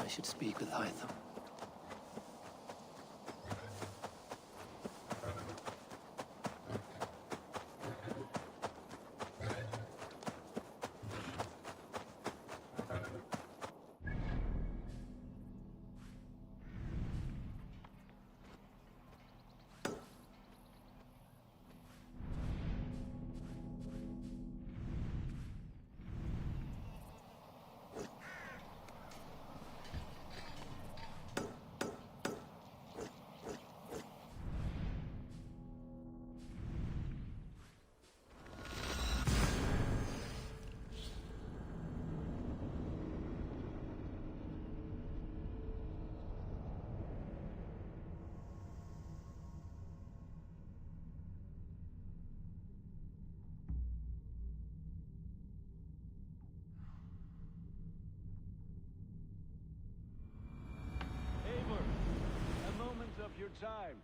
I should speak with Hytham. Your time.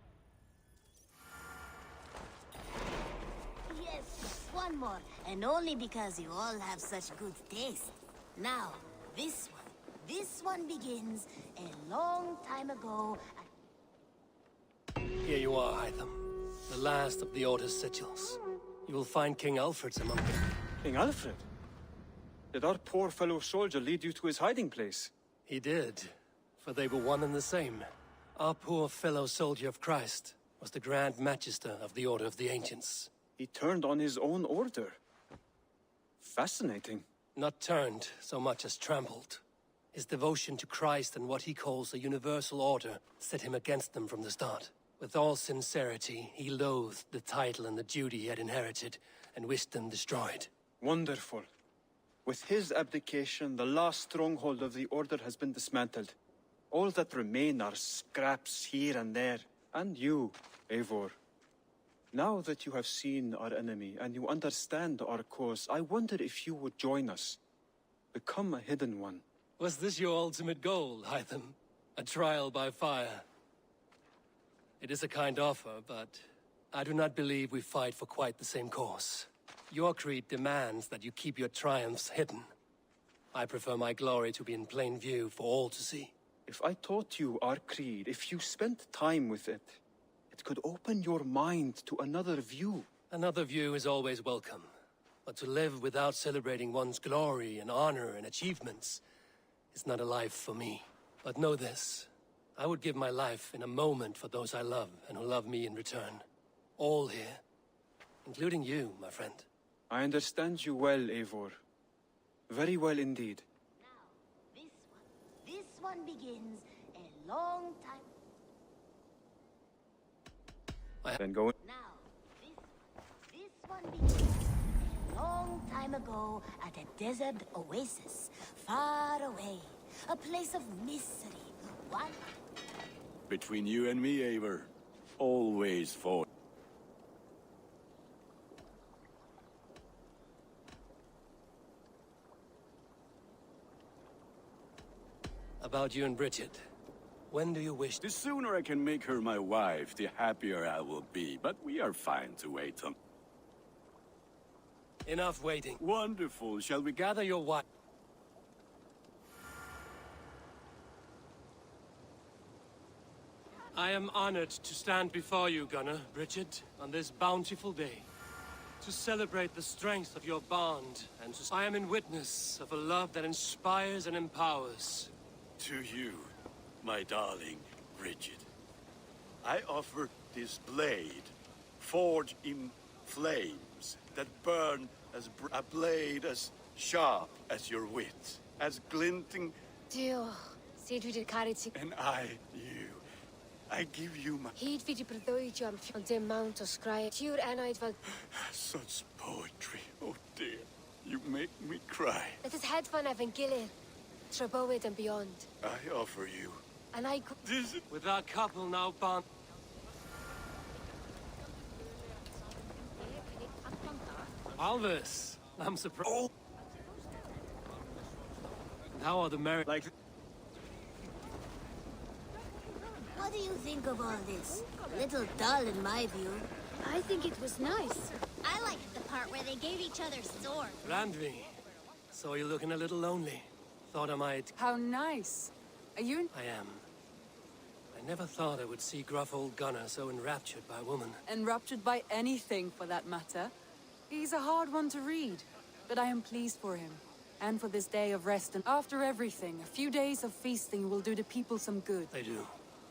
Yes, one more, and only because you all have such good taste. Now, this one begins a long time ago. Here you are, Hytham. The last of the Order's sigils. You will find King Alfred's among them. King Alfred? Did our poor fellow soldier lead you to his hiding place? He did, for they were one and the same. Our poor fellow soldier of Christ was the Grand Magister of the Order of the Ancients. He turned on his own order. Fascinating. Not turned so much as trampled. His devotion to Christ and what he calls a universal order set him against them from the start. With all sincerity, he loathed the title and the duty he had inherited and wished them destroyed. Wonderful. With his abdication, the last stronghold of the Order has been dismantled. All that remain are scraps here and there. And you, Eivor. Now that you have seen our enemy and you understand our cause, I wonder if you would join us. Become a hidden one. Was this your ultimate goal, Hytham? A trial by fire? It is a kind offer, but I do not believe we fight for quite the same cause. Your creed demands that you keep your triumphs hidden. I prefer my glory to be in plain view for all to see. If I taught you our creed, if you spent time with it, it could open your mind to another view. Another view is always welcome. But to live without celebrating one's glory and honor and achievements is not a life for me. But know this, I would give my life in a moment for those I love and who love me in return. All here, including you, my friend. I understand you well, Eivor. Very well indeed. Now, this one begins a long time. Then go. Now, this one begins a long time ago at a desert oasis, far away, a place of misery. What? Between you and me, Eivor, always fought. About you and Bridget. When do you wish? The sooner I can make her my wife, the happier I will be. But we are fine to wait on. Enough waiting. Wonderful. Shall we Gather your wife. I am honored to stand before you, Gunnar, Bridget, on this bountiful day. To celebrate the strength of your bond, and I am in witness of a love that inspires and empowers. To you, my darling Bridget, I offer this blade, forged in flames, that burn as a blade as sharp as your wit, as glinting. Dio, sed vi cariti. And I give you my... Hyd fi di breuddwydio am dim mount o sgrai. Tiwr enaid fel... Such poetry, oh dear. You make me cry. Let us hedfan efo'n gilydd, tra bywyd and beyond. I offer you... And I... With our couple now bound... Alvis, I'm surprised. Oh. And how are the married... Like... What do you think of all this? A little dull in my view. I think it was nice. I liked the part where they gave each other swords. Randvi, saw you looking a little lonely. Thought I might... How nice. Are you... I am. I never thought I would see gruff old Gunnar so enraptured by a woman. Enraptured by anything, for that matter. He's a hard one to read, but I am pleased for him. And for this day of rest, and after everything, a few days of feasting will do the people some good. They do.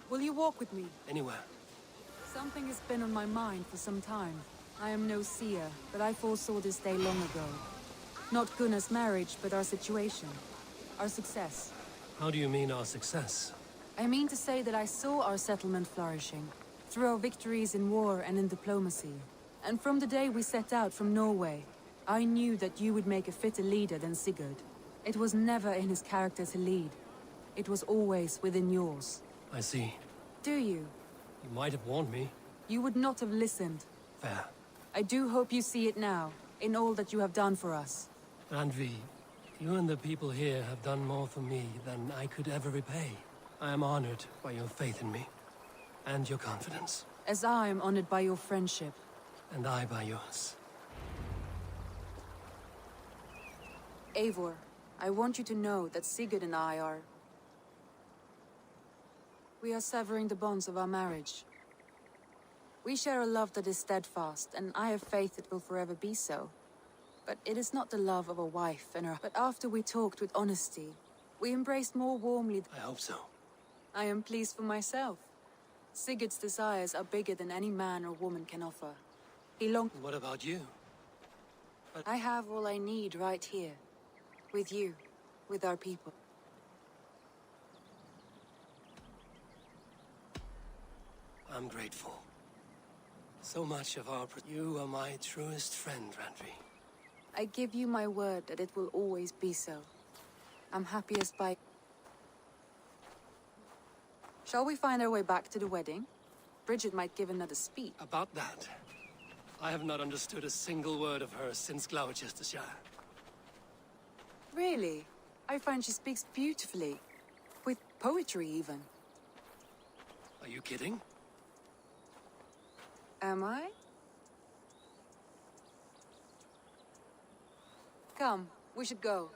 Will you walk with me? Anywhere. Something has been on my mind for some time. I am no seer, but I foresaw this day long ago. Not Gunnar's marriage, but our situation. Our success. How do you mean our success? I mean to say that I saw our settlement flourishing, through our victories in war and in diplomacy. And from the day we set out from Norway, I knew that you would make a fitter leader than Sigurd. It was never in his character to lead. It was always within yours. I see. Do you? You might have warned me. You would not have listened. Fair. I do hope you see it now, in all that you have done for us. Randvi, you and the people here have done more for me than I could ever repay. I am honored by your faith in me, and your confidence. As I am honored by your friendship. And I by yours. Eivor, I want you to know that Sigurd and I are... We are severing the bonds of our marriage. We share a love that is steadfast, and I have faith it will forever be so. But it is not the love of a wife and her... But after we talked with honesty, we embraced more warmly... I hope so. I am pleased for myself. Sigurd's desires are bigger than any man or woman can offer. He longs... What about you? I have all I need right here. With you. With our people. I'm grateful. So much of our... You are my truest friend, Randvi. I give you my word that it will always be so. I'm happiest by... Shall we find our way back to the wedding? Bridget might give another speech. About that, I have not understood a single word of hers since Gloucestershire. Really? I find she speaks beautifully. With poetry, even. Are you kidding? Am I? Come, we should go.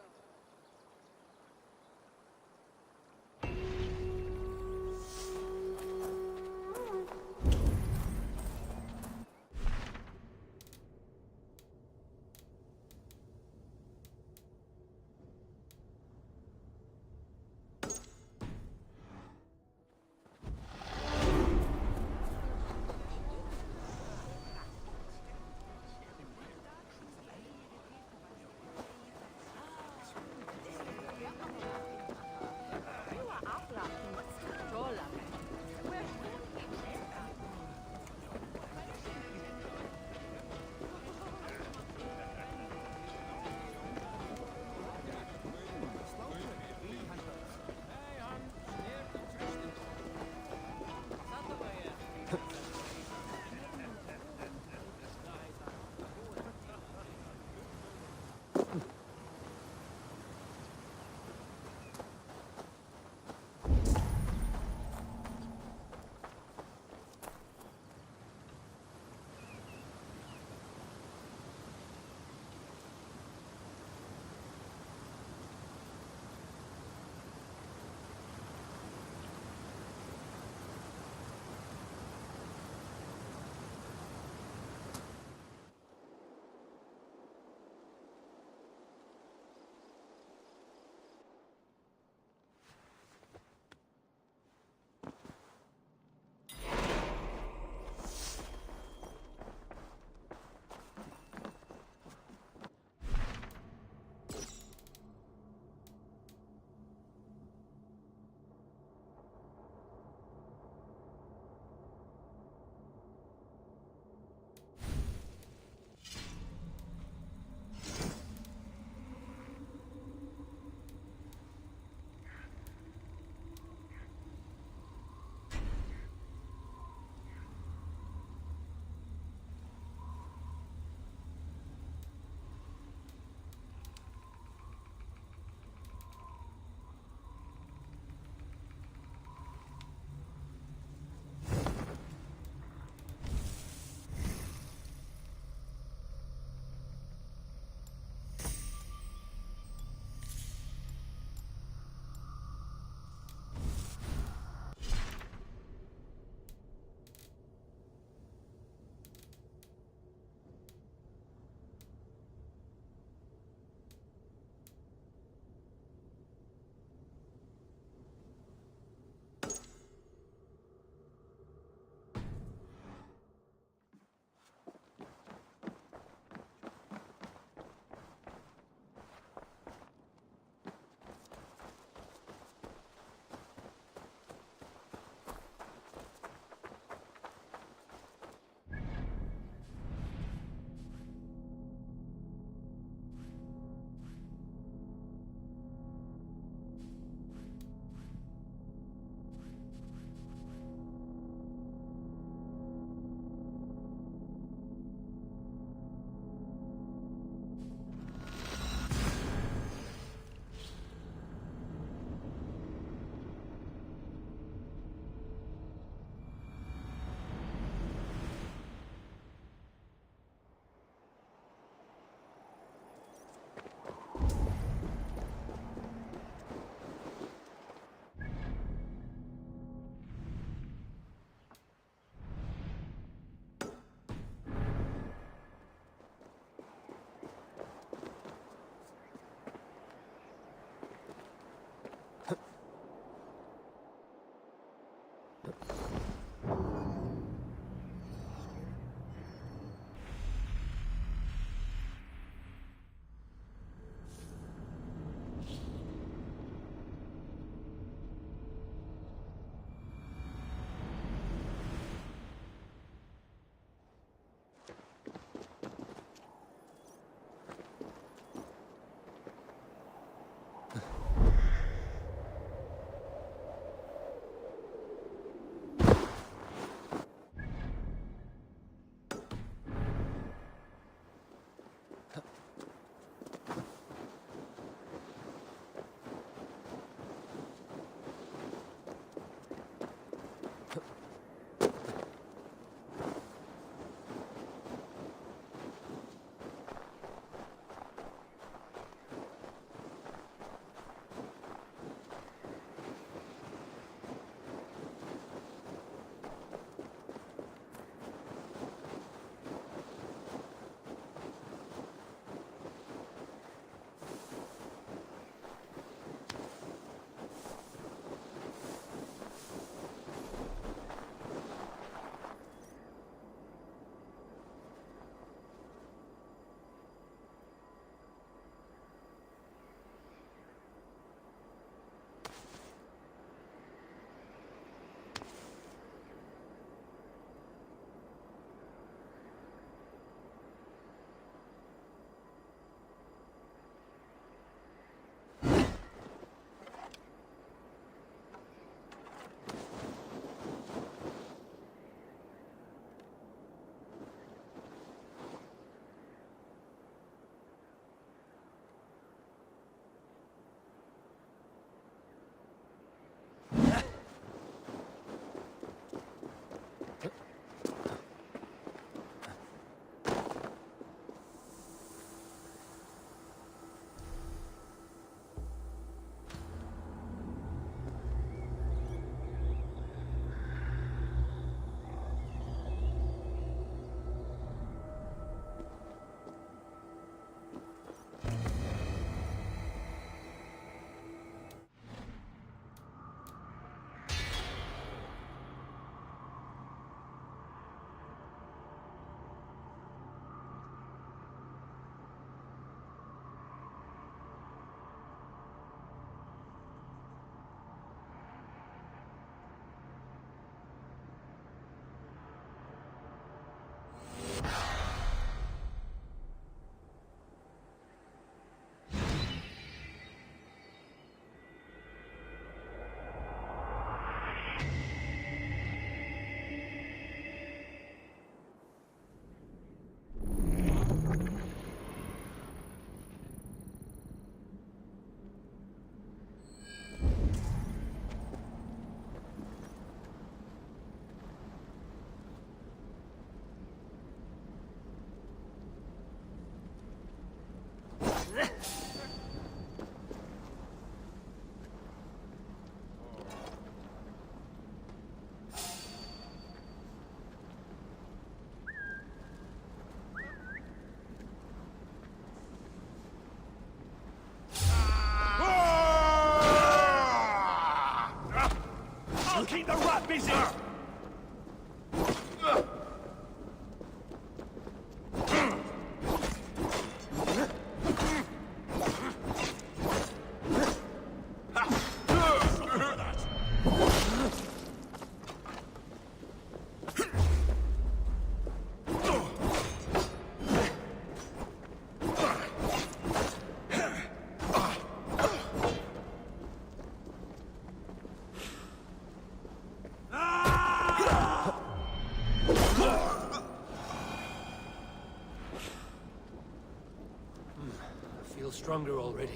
feel stronger already.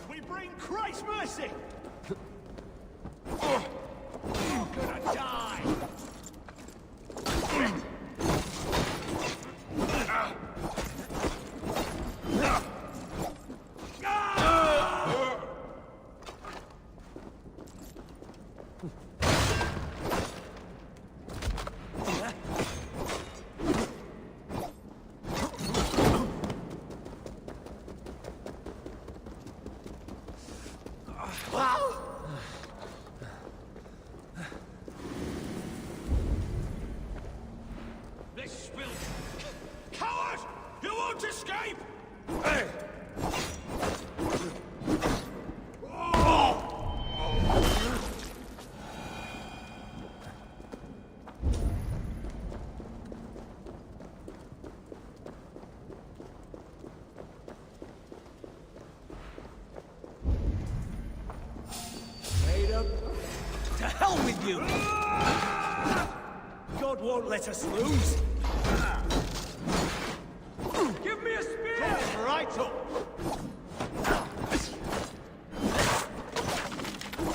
We bring Christ's mercy! You're gonna die! This spill... Coward! You won't escape! Hey! To hell with you! God won't let us lose! Give me a spear! Right up!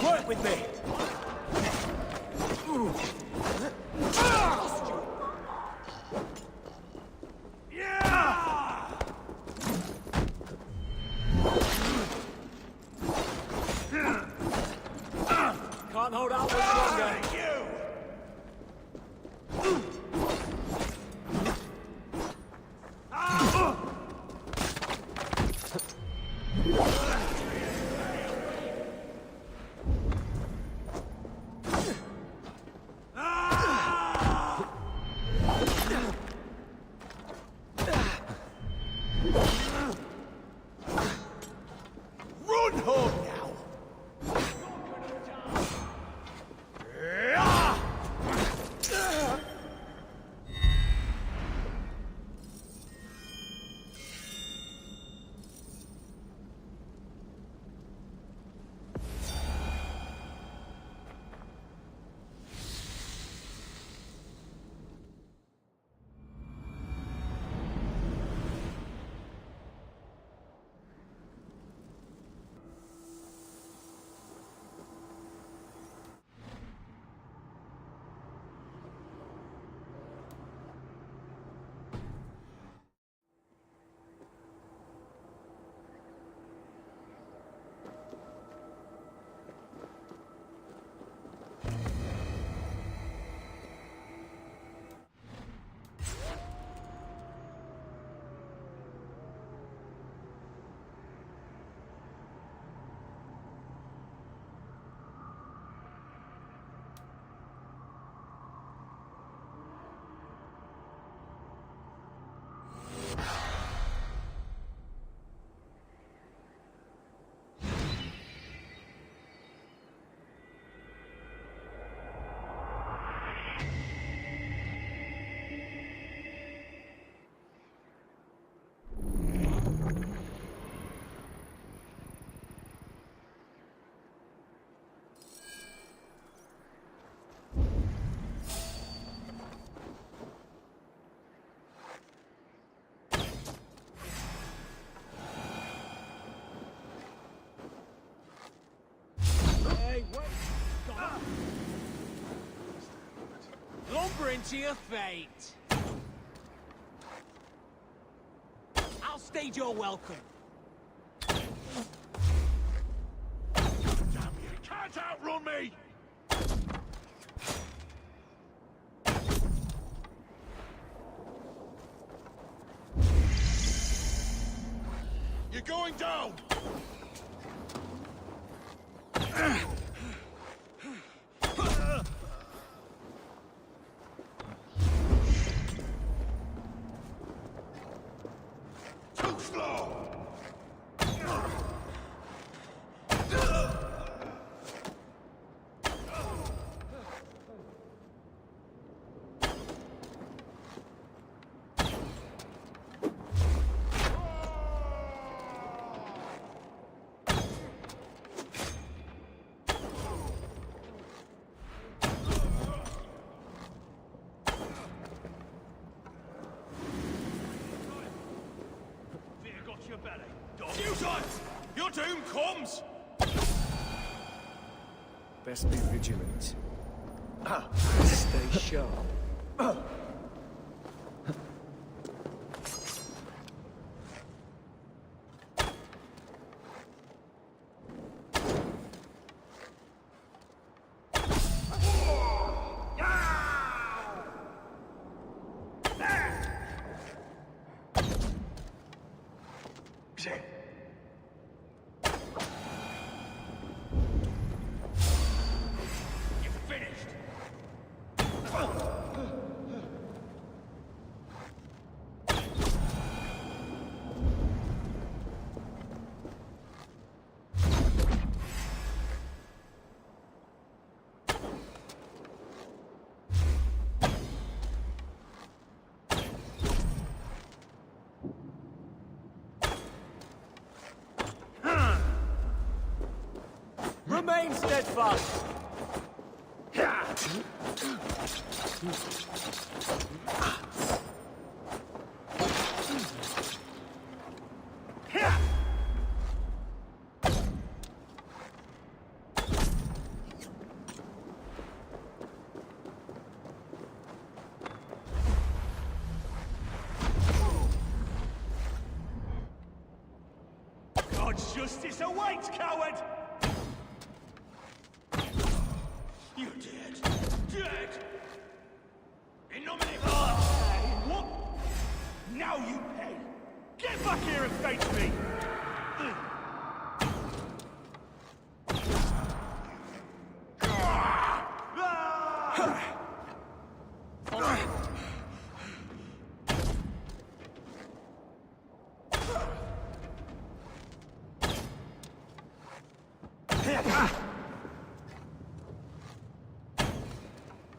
Work with me! Can't hold out much longer. Run home now! Lumber into your fate. I'll stage your welcome. Damn you can't outrun me! You're going down! Too slow! Your doom comes! Best be vigilant. Stay sharp. Remain steadfast! God's justice awaits, coward! You're dead. Dead! In nomine what? Now you pay! Get back here and face me!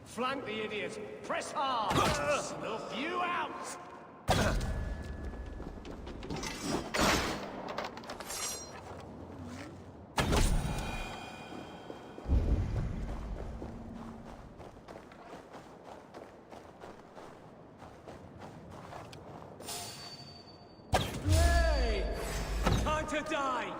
Flank the idiots! Press hard! Snuff you out! Hey! Time to die!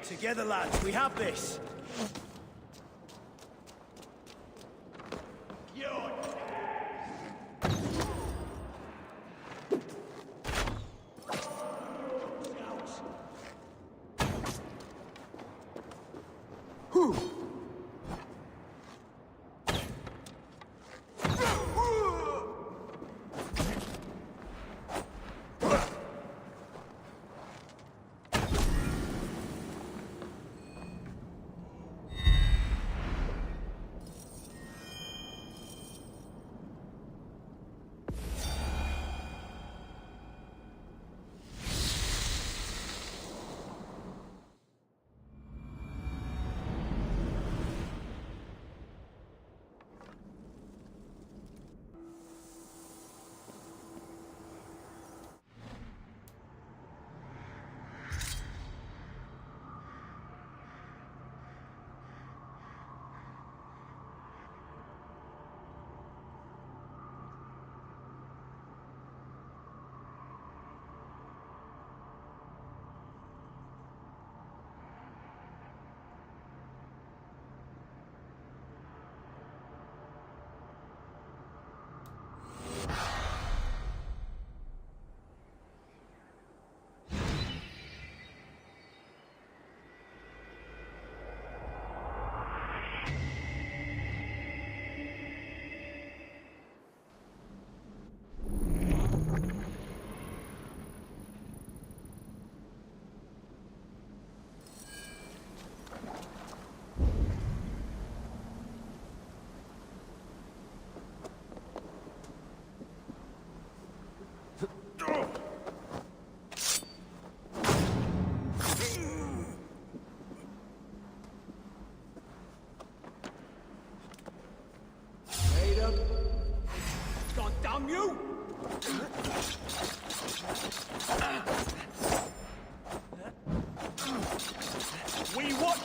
Together, lads, we have this!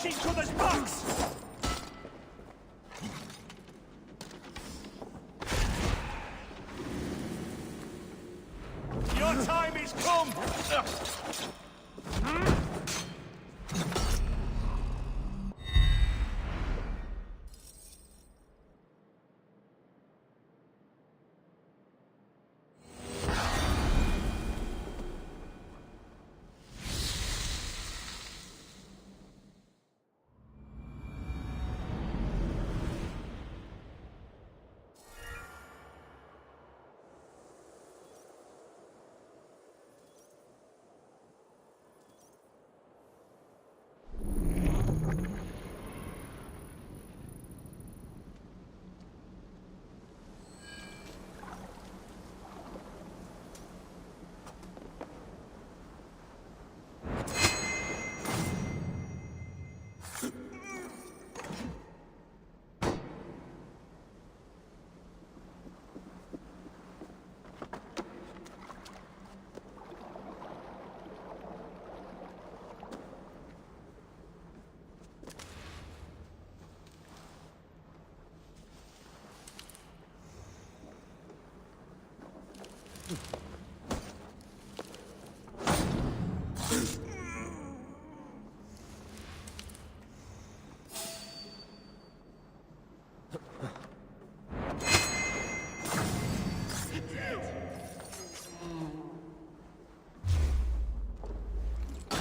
each other's backs! Your time is come!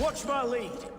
Watch my lead!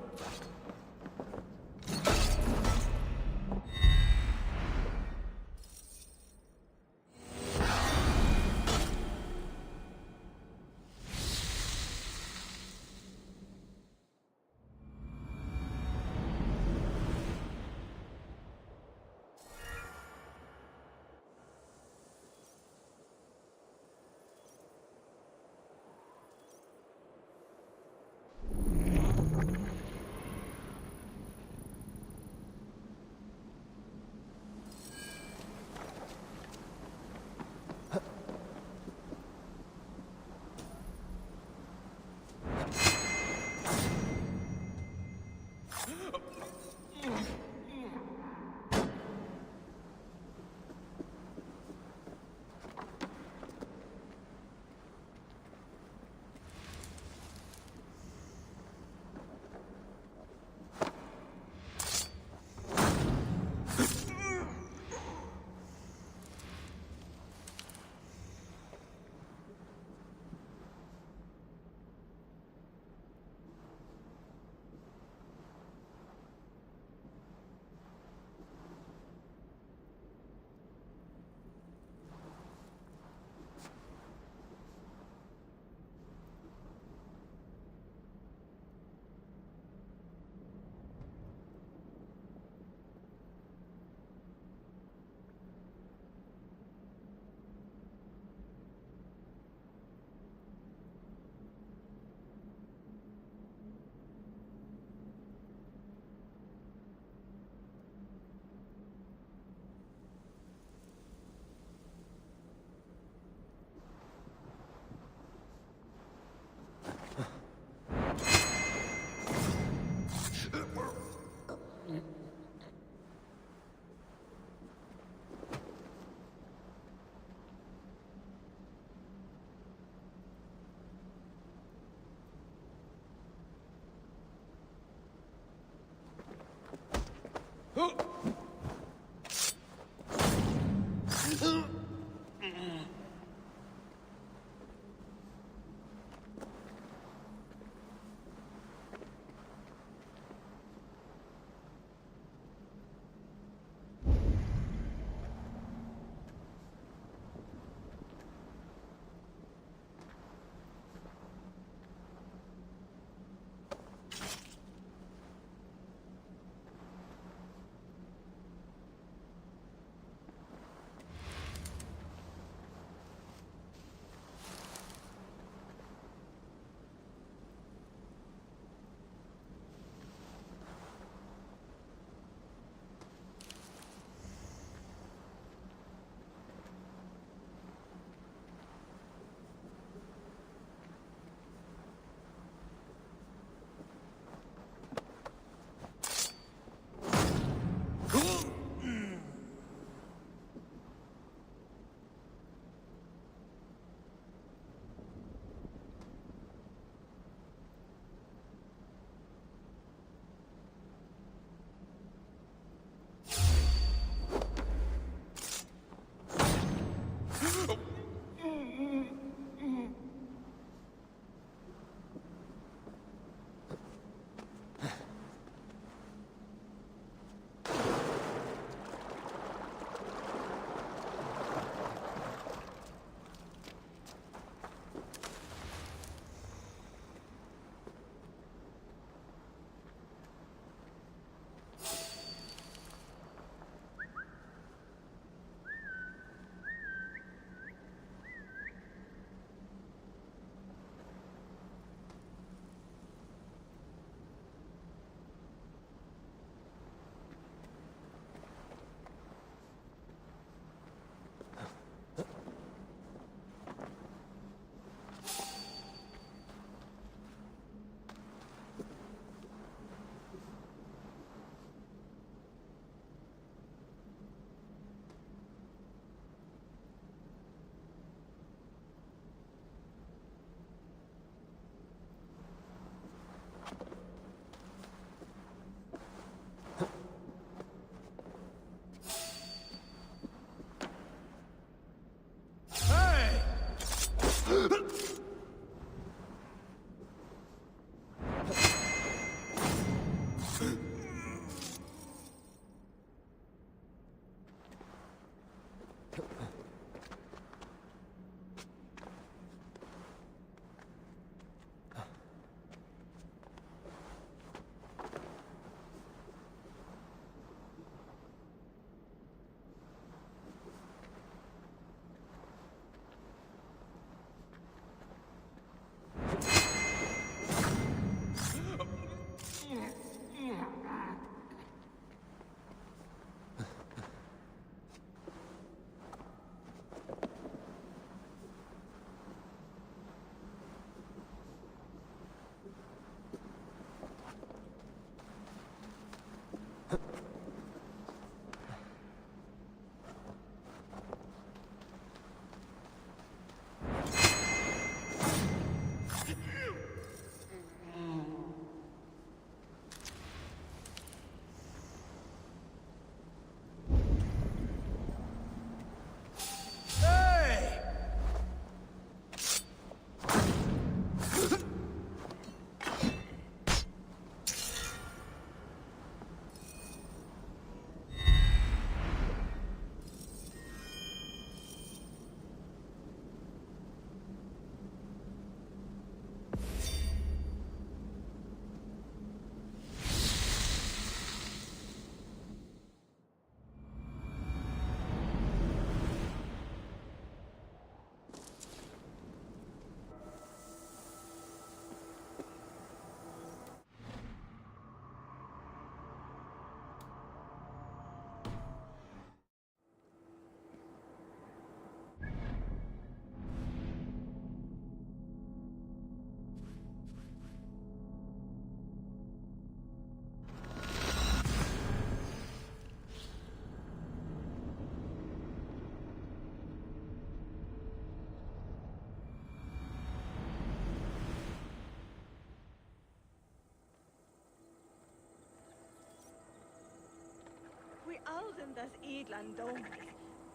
Alden das edlan domas.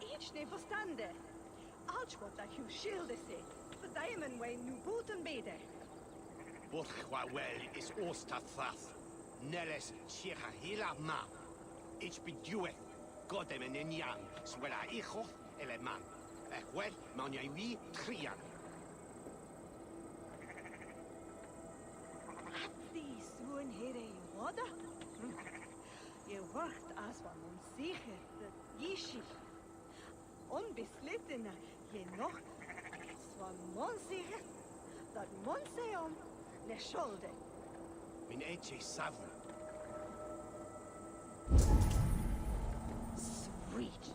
Each ne verstande. Alch wat dat you shielde se. For diamond way nu boten bede. Borchwa well is ostathath. Neles shira hila ma. Ich bedueth. Godem en enyang. Swela ichoth eleman. Echwed man yawi trian. Die zoen here water? Je wordt als van ons zeker dat Yishi. Onbeslitene je nog van monzeker dat monseum le scholde. Min eche savre. Sweet.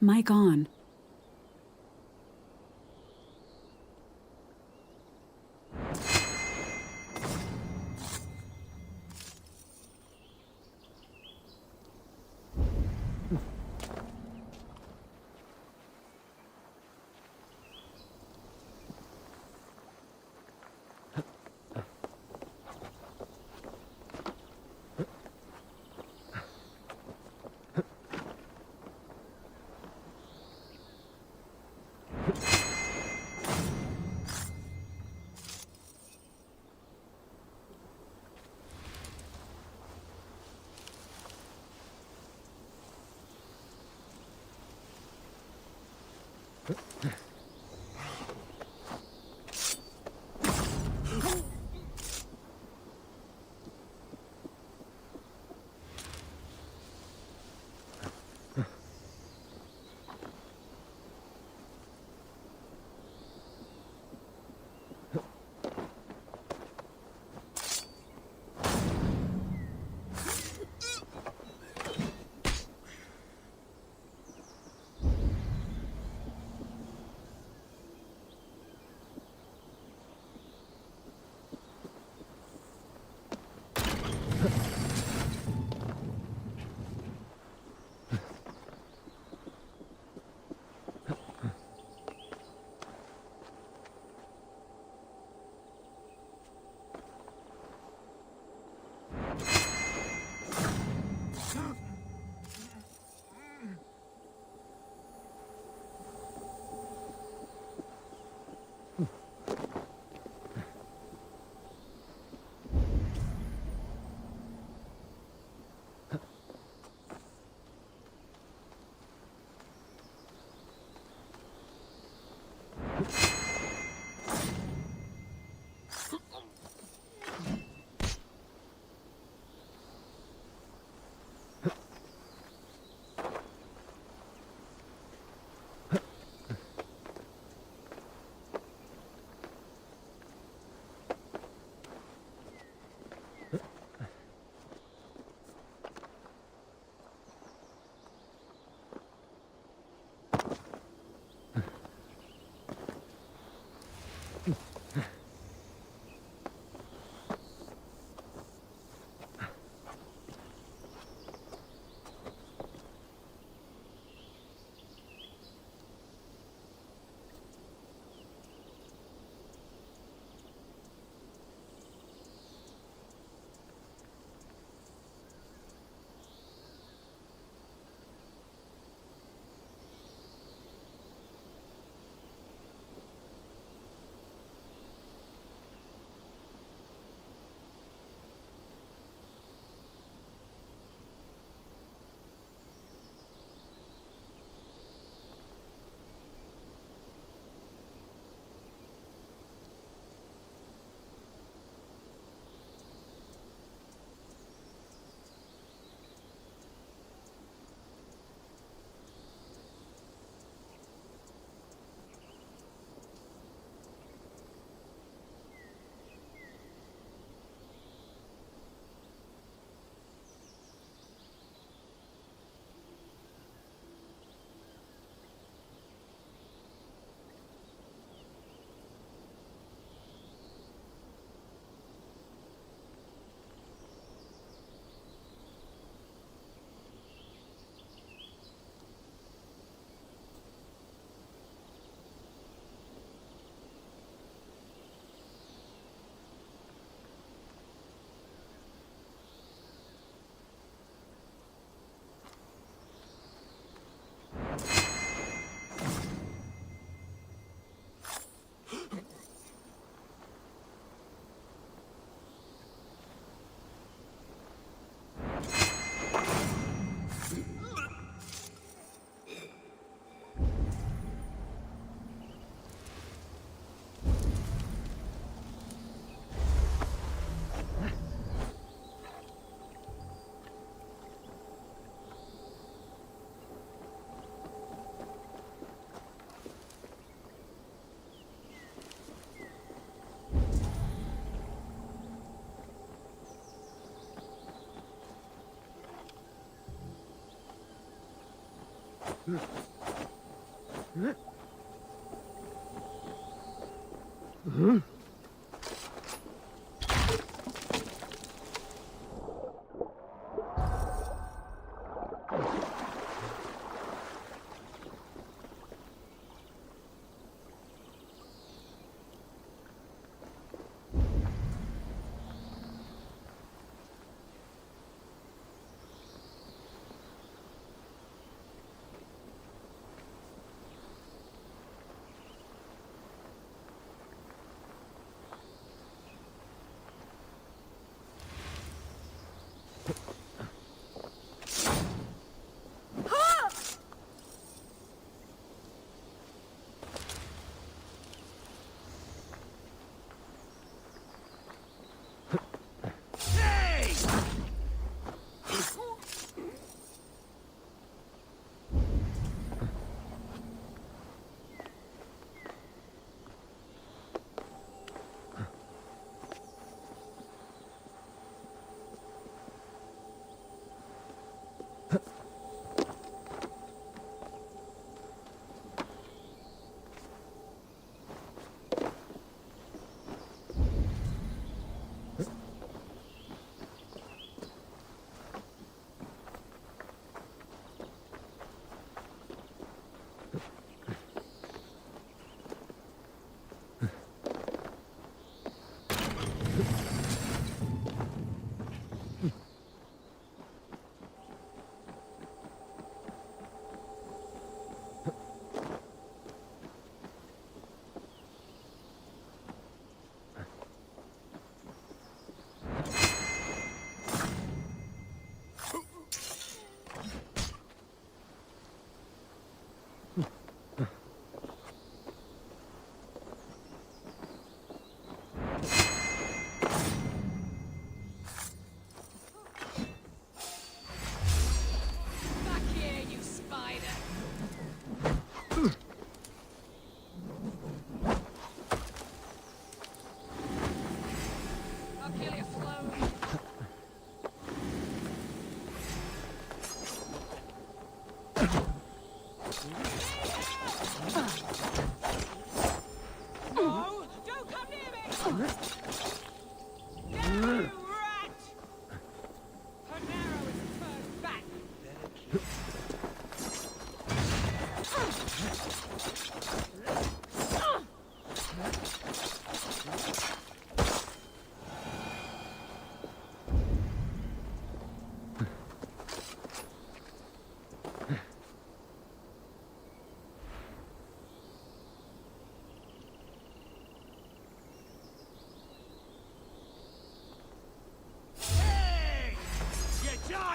Mic on.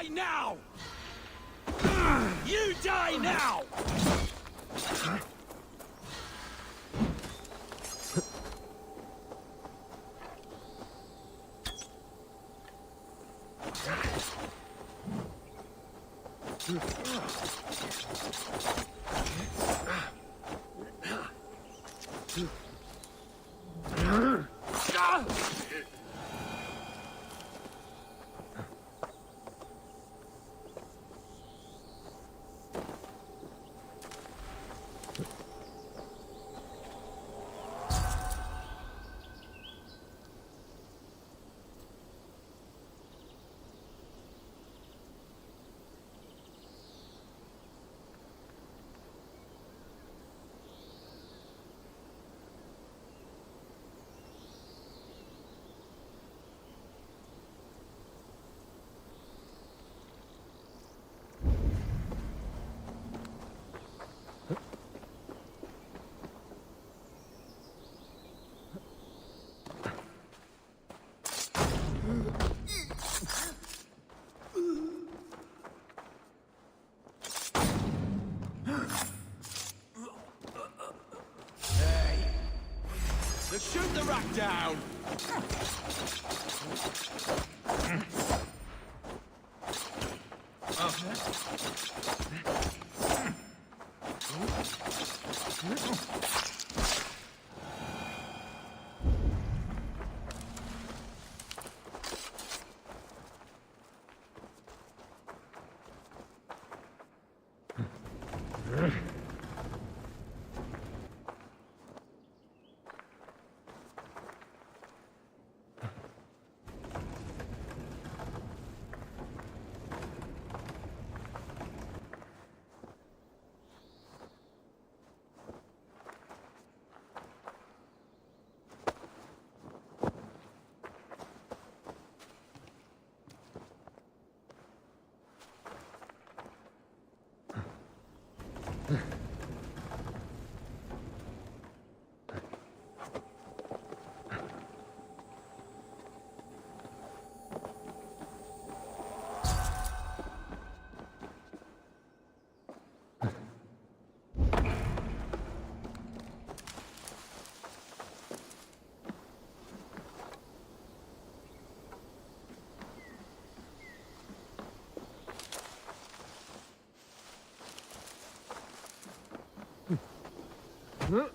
Die now! You die now! Let's shoot the rat down! I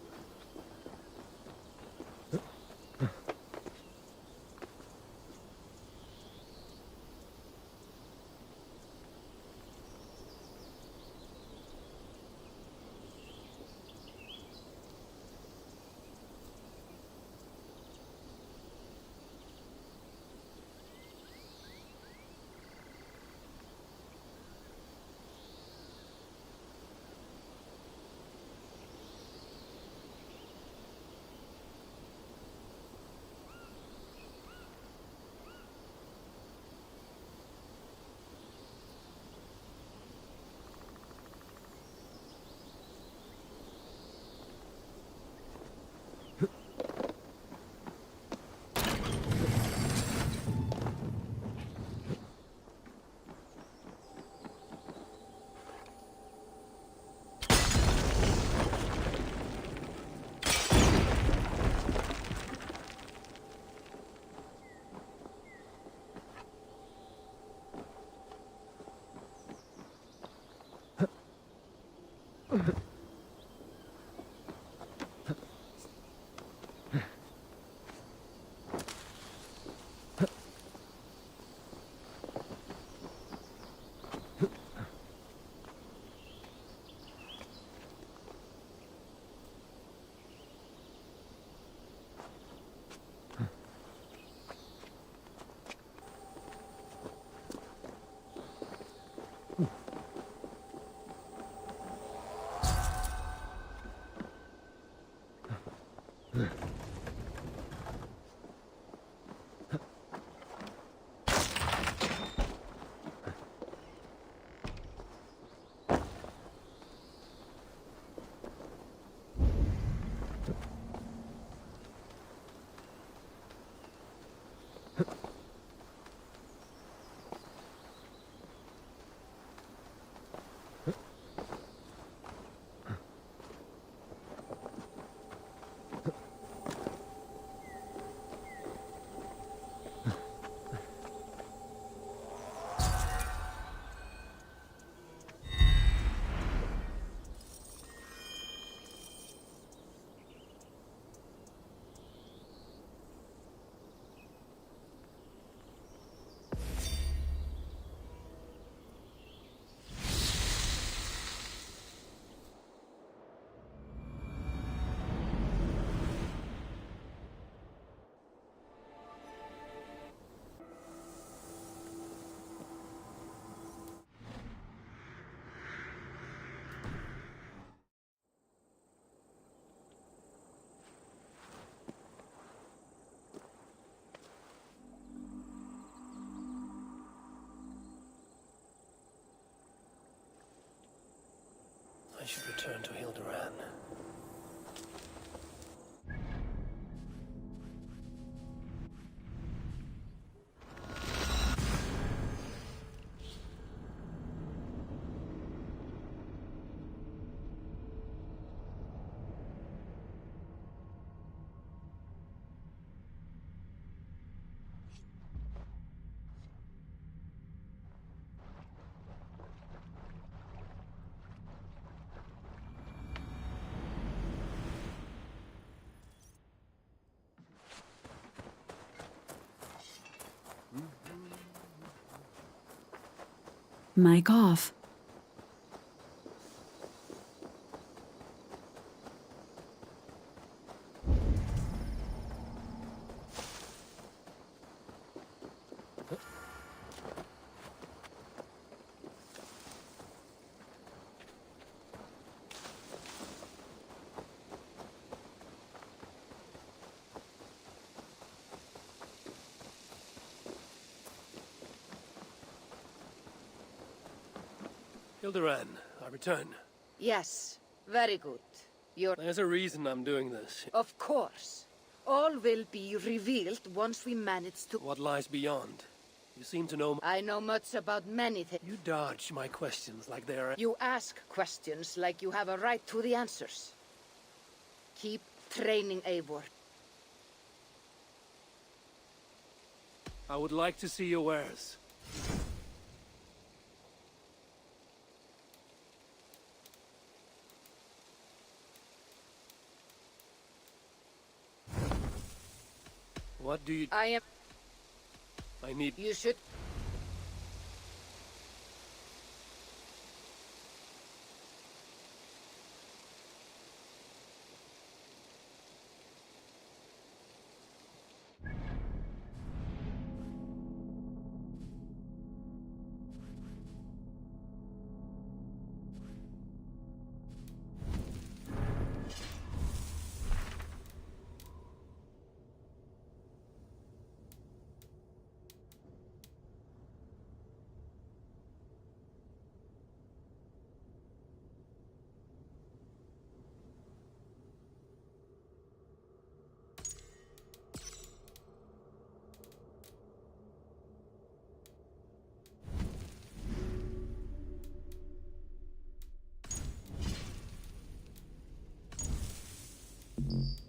should return to Hilderan. Mic off. Hilderan, I return. Yes, very good. There's a reason I'm doing this. Of course. All will be revealed once we manage to... What lies beyond? You seem to know... I know much about many things. You dodge my questions like they're... You ask questions like you have a right to the answers. Keep training, Eivor. I would like to see your wares. What do you... I need... You should... Mm-hmm.